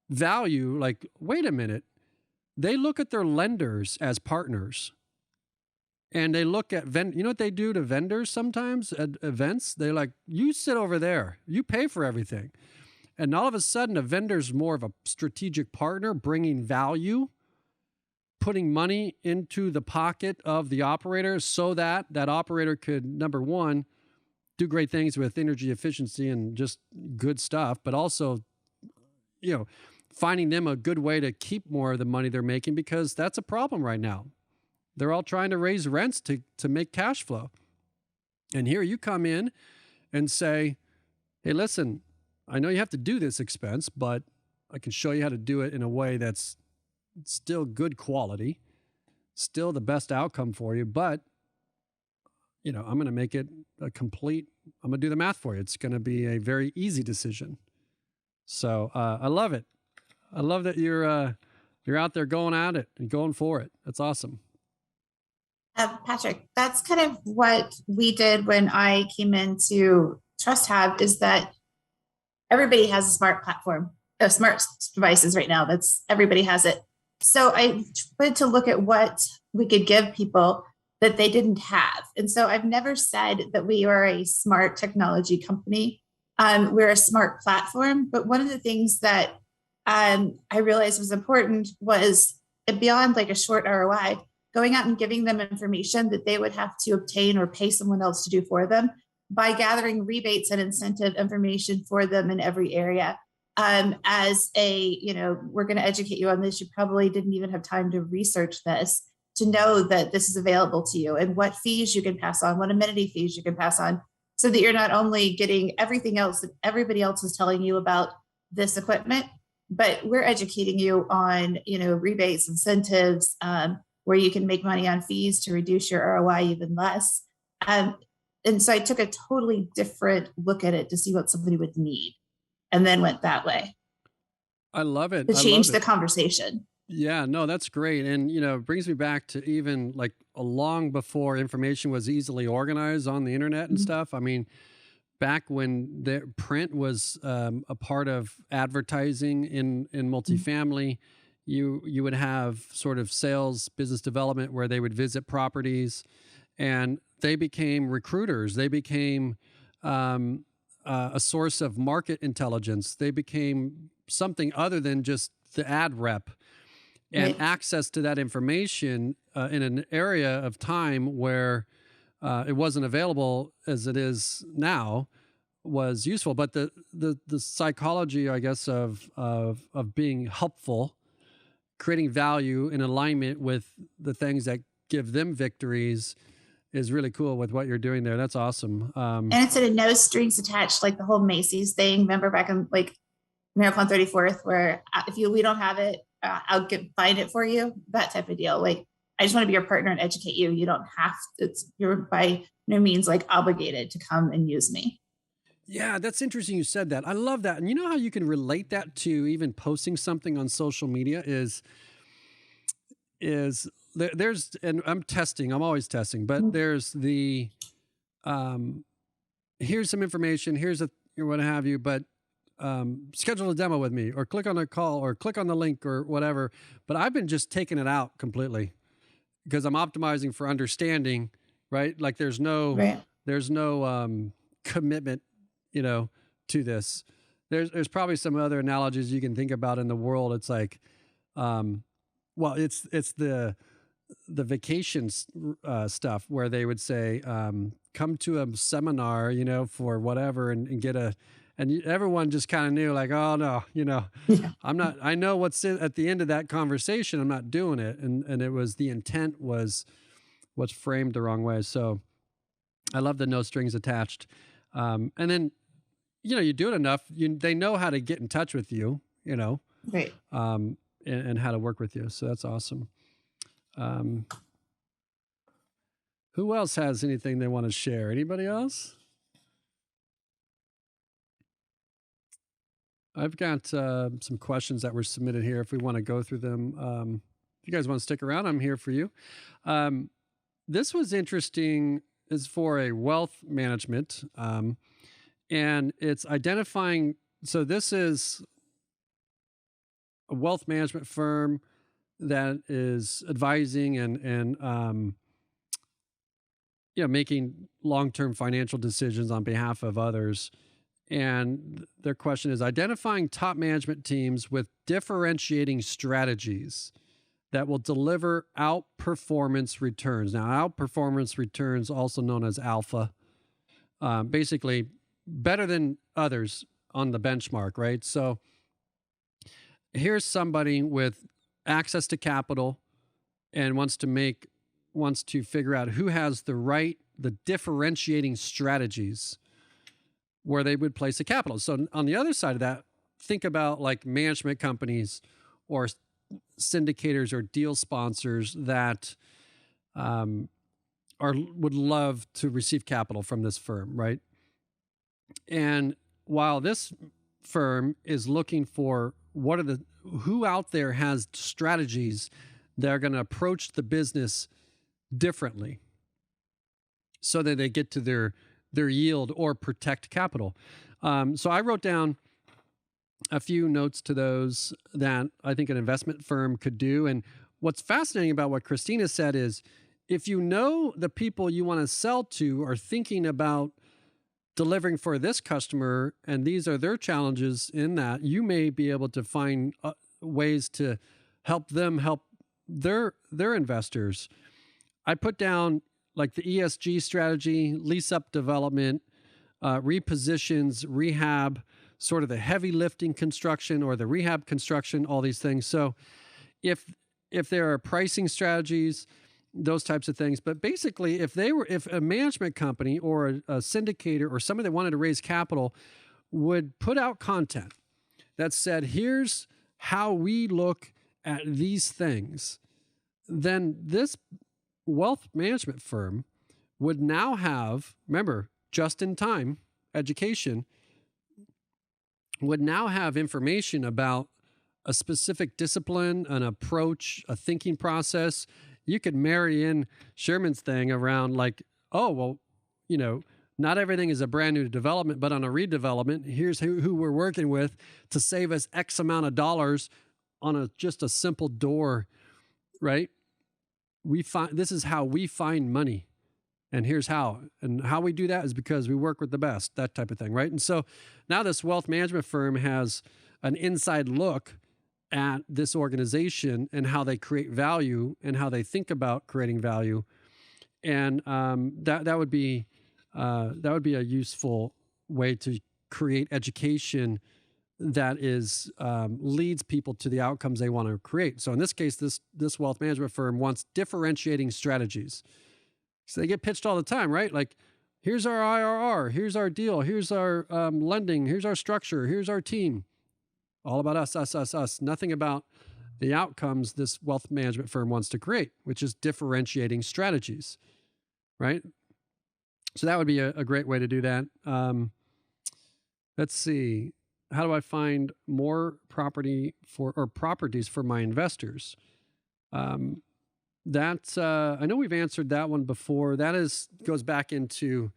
value, like, wait a minute, they look at their lenders as partners. And they look at you know what they do to vendors sometimes at events? They're like, you sit over there, you pay for everything. And all of a sudden, a vendor's more of a strategic partner, bringing value, putting money into the pocket of the operator so that that operator could, number one, do great things with energy efficiency and just good stuff, but also, finding them a good way to keep more of the money they're making because that's a problem right now. They're all trying to raise rents to make cash flow. And here you come in and say, hey, listen, I know you have to do this expense, but I can show you how to do it in a way that's still good quality, still the best outcome for you. But, I'm going to make it I'm going to do the math for you. It's going to be a very easy decision. So I love it. I love that you're out there going at it and going for it. That's awesome. Patrick, that's kind of what we did when I came into Trust Hab is that everybody has a smart platform, smart devices right now. Everybody has it. So I tried to look at what we could give people that they didn't have. And so I've never said that we are a smart technology company. We're a smart platform. But one of the things that I realized was important was beyond like a short ROI, going out and giving them information that they would have to obtain or pay someone else to do for them by gathering rebates and incentive information for them in every area. As we're going to educate you on this. You probably didn't even have time to research this to know that this is available to you and what fees you can pass on, what amenity fees you can pass on, so that you're not only getting everything else that everybody else is telling you about this equipment, but we're educating you on, rebates, incentives, where you can make money on fees to reduce your ROI even less. And so I took a totally different look at it to see what somebody would need and then went that way I love it. to I change love the it. conversation. Yeah, no, that's great. And, it brings me back to even like long before information was easily organized on the internet and Mhm. stuff. I mean, back when the print was a part of advertising in multifamily, you would have sort of sales business development where they would visit properties and they became recruiters. They became a source of market intelligence. They became something other than just the ad rep. and Right. access to that information in an area of time where it wasn't available as it is now was useful. But the psychology, I guess, of being helpful, creating value in alignment with the things that give them victories is really cool with what you're doing there. That's awesome. And instead of no strings attached, like the whole Macy's thing. Remember back in like Miracle on 34th, where if we don't have it, I'll find it for you. That type of deal. Like I just want to be your partner and educate you. You don't have to, you're by no means like obligated to come and use me. Yeah, that's interesting you said that. I love that. And you know how you can relate that to even posting something on social media is there's, and I'm testing, I'm always testing, but there's the here's some information, here's a or what have you, but schedule a demo with me or click on a call or click on the link or whatever. But I've been just taking it out completely because I'm optimizing for understanding, right? Like there's no Right. commitment, to this. There's probably some other analogies you can think about in the world. It's like, well, it's the vacation stuff where they would say, come to a seminar, for whatever and get and everyone just kind of knew like, oh no, Yeah. I know what's at the end of that conversation. I'm not doing it. And it was the intent was framed the wrong way. So I love the no strings attached. And then, you do it enough, they know how to get in touch with you, Right. and how to work with you. So that's awesome. Who else has anything they want to share? Anybody else? I've got some questions that were submitted here. If we want to go through them, if you guys want to stick around, I'm here for you. This was interesting. Is for a wealth management, and it's identifying. So this is a wealth management firm that is advising and making long-term financial decisions on behalf of others. And their question is identifying top management teams with differentiating strategies that will deliver outperformance returns. Now, outperformance returns, also known as alpha, basically better than others on the benchmark, right? So here's somebody with access to capital and wants to figure out who has the differentiating strategies where they would place the capital. So on the other side of that, think about like management companies or syndicators or deal sponsors that would love to receive capital from this firm, right? And while this firm is looking for who out there has strategies that are going to approach the business differently so that they get to their yield or protect capital. So I wrote down a few notes to those that I think an investment firm could do. And what's fascinating about what Christina said is if you know the people you want to sell to are thinking about delivering for this customer and these are their challenges in that, you may be able to find ways to help them help their investors. I put down like the ESG strategy, lease up development, repositions, rehab, sort of the heavy lifting construction or the rehab construction, all these things. So if there are pricing strategies, those types of things. But basically, if a management company or a syndicator or somebody that wanted to raise capital would put out content that said, here's how we look at these things, then this wealth management firm would now have, remember, just in time education, would now have information about a specific discipline, an approach, a thinking process. You could marry in Sherman's thing around like, oh, well, not everything is a brand new development, but on a redevelopment, here's who we're working with to save us X amount of dollars on just a simple door, right? This is how we find money. And here's how. And how we do that is because we work with the best, that type of thing, right? And so now this wealth management firm has an inside look at this organization and how they create value and how they think about creating value. And that would be a useful way to create education that is leads people to the outcomes they want to create. So in this case, this wealth management firm wants differentiating strategies. So they get pitched all the time, right? Like, here's our IRR, here's our deal, here's our lending, here's our structure, here's our team. All about us. Nothing about the outcomes this wealth management firm wants to create, which is differentiating strategies, right? So that would be a great way to do that. Let's see. How do I find more properties for my investors? That's I know we've answered that one before. That goes back into,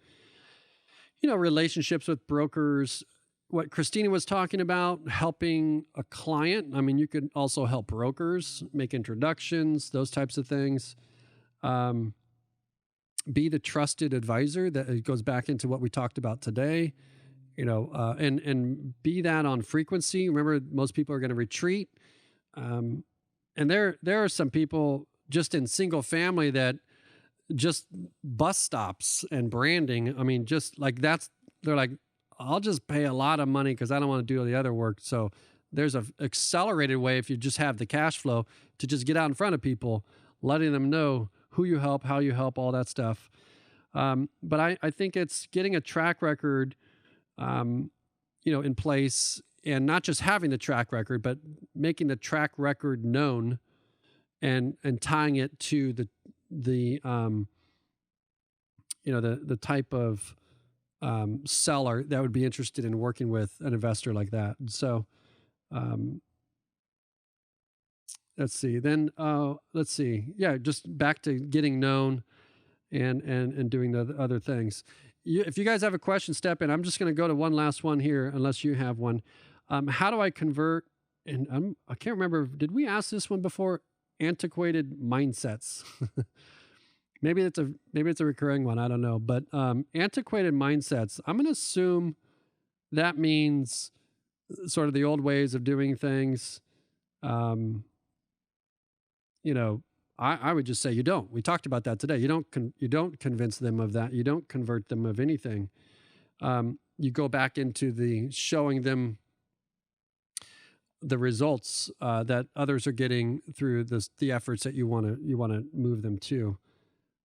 relationships with brokers. What Christina was talking about, helping a client. I mean, you could also help brokers make introductions, those types of things. Be the trusted advisor. That it goes back into what we talked about today. And be that on frequency. Remember, most people are going to retreat. And there are some people just in single family that just bus stops and branding. I mean, just like they're like, I'll just pay a lot of money because I don't want to do the other work. So there's an accelerated way, if you just have the cash flow, to just get out in front of people, letting them know who you help, how you help, all that stuff. But I think it's getting a track record in place, and not just having the track record, but making the track record known and tying it to the type of seller that would be interested in working with an investor like that. So let's see. Then let's see. Yeah, just back to getting known and doing the other things. If you guys have a question, step in. I'm just going to go to one last one here, unless you have one. How do I convert? And I can't remember. Did we ask this one before? Antiquated mindsets. Maybe it's a recurring one. I don't know. But antiquated mindsets. I'm going to assume that means sort of the old ways of doing things. I would just say you don't. We talked about that today. You don't convince them of that. You don't convert them of anything. You go back into the showing them the results that others are getting through the efforts that you want to move them to.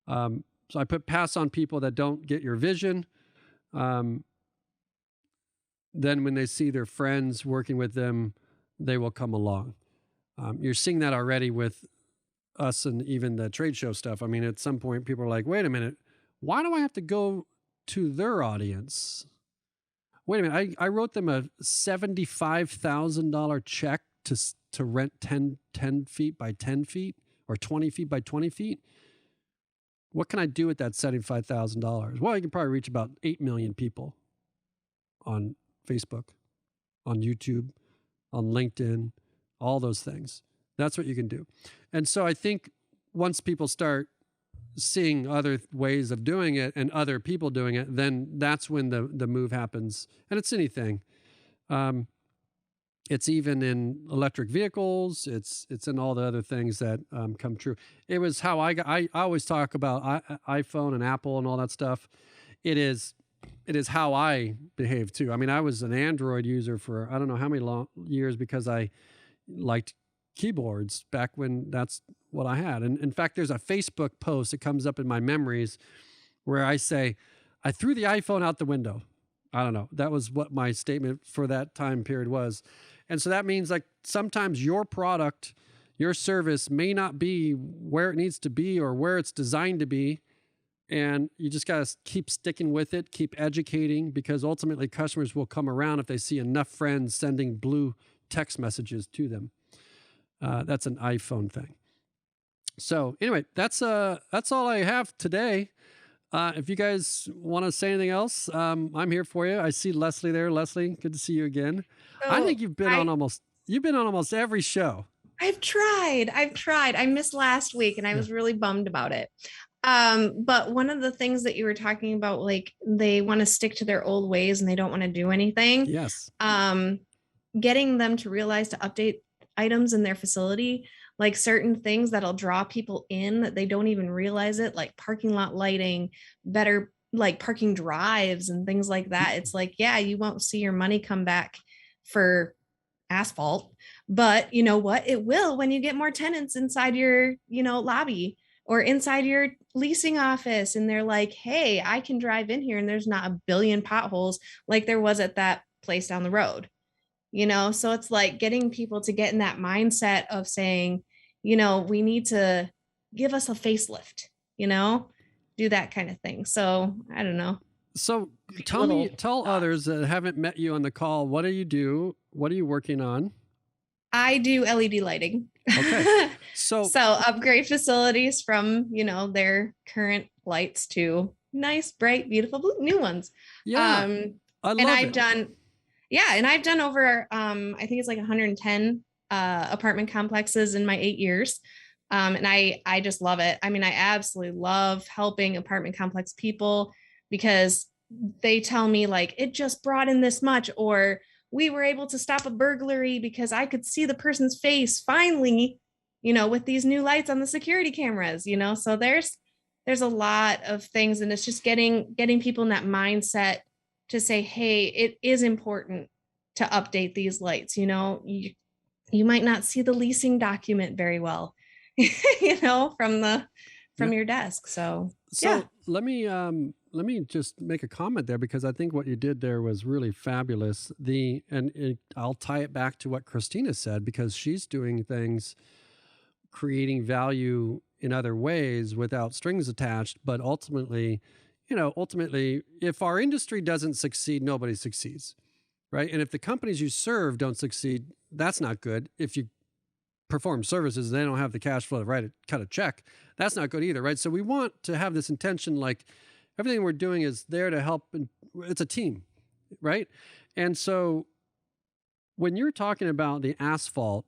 So I put pass on people that don't get your vision. Then when they see their friends working with them, they will come along. You're seeing that already with us and even the trade show stuff. I mean, at some point, people are like, wait a minute, why do I have to go to their audience? Wait a minute, I wrote them a $75,000 check to rent 10 feet by 10 feet or 20 feet by 20 feet. What can I do with that $75,000? Well, I can probably reach about 8 million people on Facebook, on YouTube, on LinkedIn, all those things. That's what you can do. And so I think once people start seeing other ways of doing it and other people doing it, then that's when the move happens. And it's anything. It's even in electric vehicles. It's in all the other things that come true. It was how I always talk about iPhone and Apple and all that stuff. It is how I behave too. I mean, I was an Android user for I don't know how many years because I liked keyboards back when that's what I had. And in fact, there's a Facebook post that comes up in my memories where I say, I threw the iPhone out the window. I don't know. That was what my statement for that time period was. And so that means like sometimes your product, your service may not be where it needs to be or where it's designed to be. And you just got to keep sticking with it, keep educating, because ultimately customers will come around if they see enough friends sending blue text messages to them. That's an iPhone thing. So anyway, that's all I have today. If you guys want to say anything else, I'm here for you. I see Leslie there. Leslie, good to see you again. So I think you've been on almost every show. I've tried. I missed last week and I was really bummed about it. But one of the things that you were talking about, like they want to stick to their old ways and they don't want to do anything. Yes. Getting them to realize to update items in their facility, like certain things that'll draw people in that they don't even realize it, like parking lot lighting, better like parking drives and things like that. It's like, yeah, you won't see your money come back for asphalt, but you know what? It will when you get more tenants inside your, lobby or inside your leasing office. And they're like, hey, I can drive in here and there's not a billion potholes like there was at that place down the road. So it's like getting people to get in that mindset of saying, we need to give us a facelift, do that kind of thing. So I don't know. So tell others that haven't met you on the call, what do you do? What are you working on? I do LED lighting. Okay. So upgrade facilities from, their current lights to nice, bright, beautiful new ones. Yeah. I love it. And I've done over, I think it's like 110 apartment complexes in my 8 years. And I just love it. I mean, I absolutely love helping apartment complex people because they tell me like, it just brought in this much, or we were able to stop a burglary because I could see the person's face finally, with these new lights on the security cameras, so there's a lot of things. And it's just getting people in that mindset to say, hey, it is important to update these lights. You might not see the leasing document very well, from your desk. So yeah. Let me just make a comment there, because I think what you did there was really fabulous. I'll tie it back to what Christina said, because she's doing things, creating value in other ways without strings attached. But ultimately, if our industry doesn't succeed, nobody succeeds, right? And if the companies you serve don't succeed, that's not good. If you perform services, they don't have the cash flow to cut a check, that's not good either, right? So we want to have this intention, like everything we're doing is there to help, and it's a team, right? And so when you're talking about the asphalt,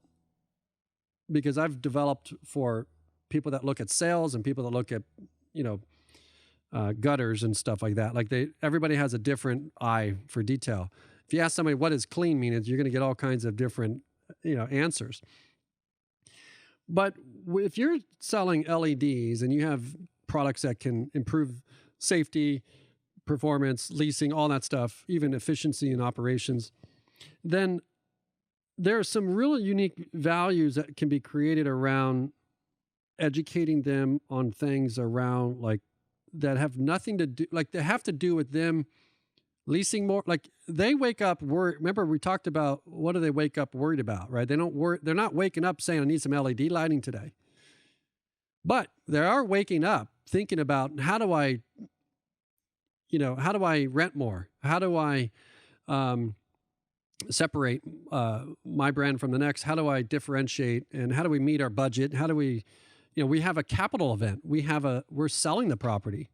because I've developed for people that look at sales and people that look at, gutters and stuff like that, like everybody has a different eye for detail. If you ask somebody what does clean mean, you're going to get all kinds of different, answers. But if you're selling LEDs and you have products that can improve safety, performance, leasing, all that stuff, even efficiency in operations, then there are some really unique values that can be created around educating them on things around like that have nothing to do, like they have to do with them leasing more. Like they wake up worried. Remember we talked about, what do they wake up worried about, right? They're not waking up saying I need some LED lighting today. But they are waking up thinking about, how do I rent more? How do I separate my brand from the next? How do I differentiate? And how do we meet our budget? How do we, we have a capital event. We're selling the property,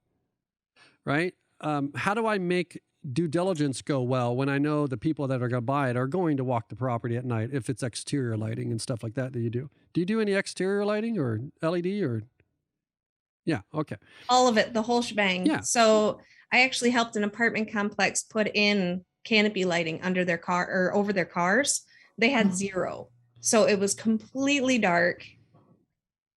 right? How do I make due diligence go well when I know the people that are going to buy it are going to walk the property at night, if it's exterior lighting and stuff like that you do? Do you do any exterior lighting or LED or? Yeah. Okay. All of it, the whole shebang. Yeah. So I actually helped an apartment complex put in canopy lighting under their car or over their cars. They had zero. So it was completely dark,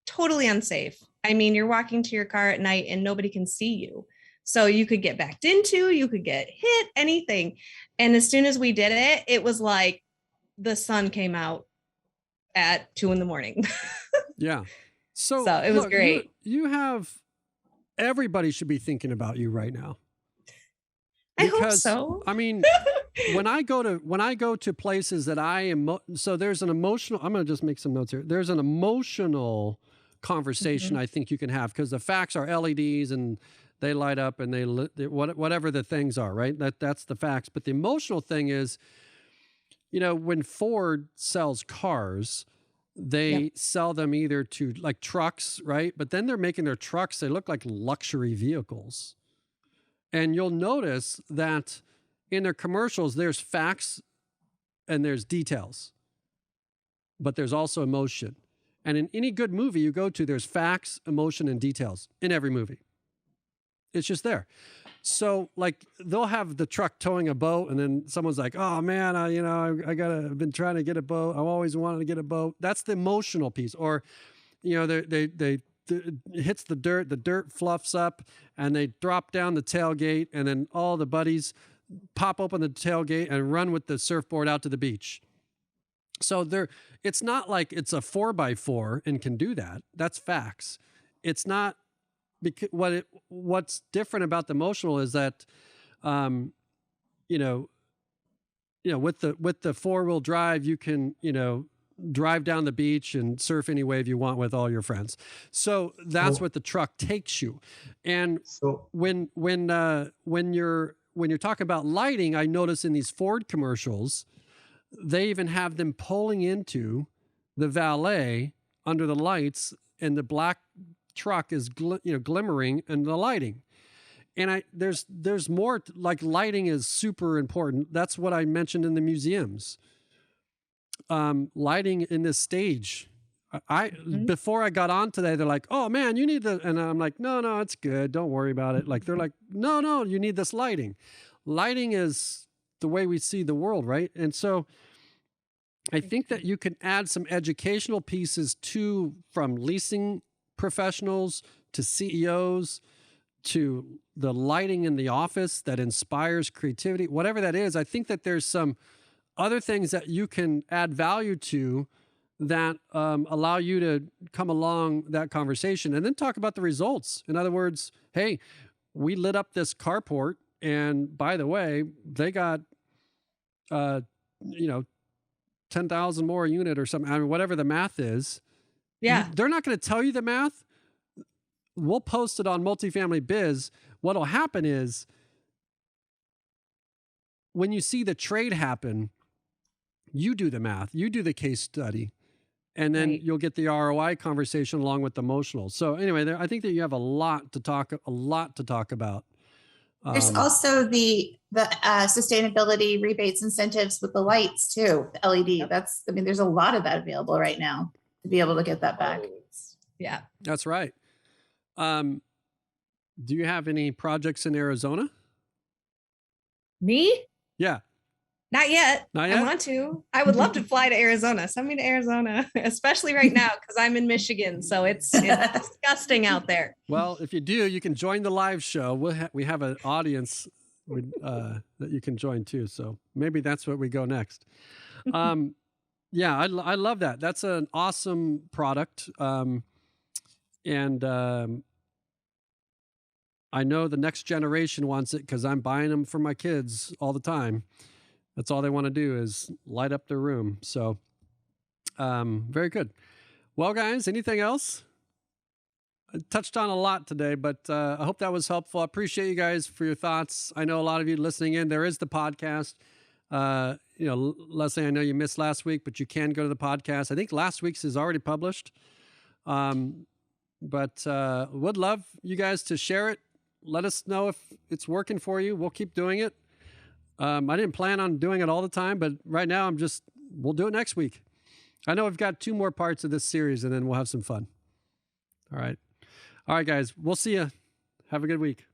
totally unsafe. I mean, you're walking to your car at night and nobody can see you. So you could get backed into, you could get hit, anything. And as soon as we did it, it was like the sun came out at 2 a.m. Yeah. So it was great. You have, everybody should be thinking about you right now. I hope so. I mean, when I go to places that I am, so there's an emotional, I'm going to just make some notes here. There's an emotional conversation I think you can have, because the facts are LEDs and they light up and whatever the things are, right? That's the facts. But the emotional thing is, when Ford sells cars, they sell them either to like trucks, right? But then they're making their trucks, they look like luxury vehicles. And you'll notice that in their commercials, there's facts and there's details, but there's also emotion. And in any good movie you go to, there's facts, emotion, and details in every movie. It's just there. So like they'll have the truck towing a boat, and then someone's like, "Oh man, I've been trying to get a boat. I've always wanted to get a boat." That's the emotional piece. Or, they it hits the dirt fluffs up, and they drop down the tailgate, and then all the buddies pop open the tailgate and run with the surfboard out to the beach. So it's not like it's a 4x4 and can do that. That's facts. It's not. Because what's different about the emotional is that, you know, with the 4-wheel drive, you can, drive down the beach and surf any wave you want with all your friends. So that's what the truck takes you. And So when you're talking about lighting, I notice in these Ford commercials, they even have them pulling into the valet under the lights, and the black truck is glimmering and the lighting. And there's more, like lighting is super important. That's what I mentioned in the museums. Lighting in this stage. Before I got on today, they're like, "Oh man, you need the," and I'm like, no, it's good. Don't worry about it. Like they're like, no, you need this lighting. Lighting is the way we see the world, right? And so I think that you can add some educational pieces from leasing professionals to CEOs to the lighting in the office that inspires creativity, whatever that is. I think that there's some other things that you can add value to that allow you to come along that conversation, and then talk about the results. In other words, hey, we lit up this carport, and by the way, they got, 10,000 more a unit or something. I mean, whatever the math is. Yeah. They're not going to tell you the math. We'll post it on Multifamily Biz. What'll happen is when you see the trade happen, you do the math, you do the case study, and then you'll get the ROI conversation along with the emotional. So anyway, I think that you have a lot to talk about. There's also the sustainability rebates, incentives with the lights too, the LED. There's a lot of that available right now to be able to get that back. Yeah. That's right. Do you have any projects in Arizona? Me? Yeah. Not yet. Not yet? I want to. I would love to fly to Arizona. Send me to Arizona, especially right now because I'm in Michigan, so it's disgusting out there. Well, if you do, you can join the live show. We have an audience that you can join too. So maybe that's where we go next. Yeah, I love that. That's an awesome product. And I know the next generation wants it because I'm buying them for my kids all the time. That's all they want to do is light up their room. So very good. Well, guys, anything else? I touched on a lot today, but I hope that was helpful. I appreciate you guys for your thoughts. I know a lot of you listening in. There is the podcast. Leslie, I know you missed last week, but you can go to the podcast. I think last week's is already published. But would love you guys to share it. Let us know if it's working for you. We'll keep doing it. I didn't plan on doing it all the time, but right now we'll do it next week. I know we've got 2 more parts of this series, and then we'll have some fun. All right. All right, guys. We'll see you. Have a good week.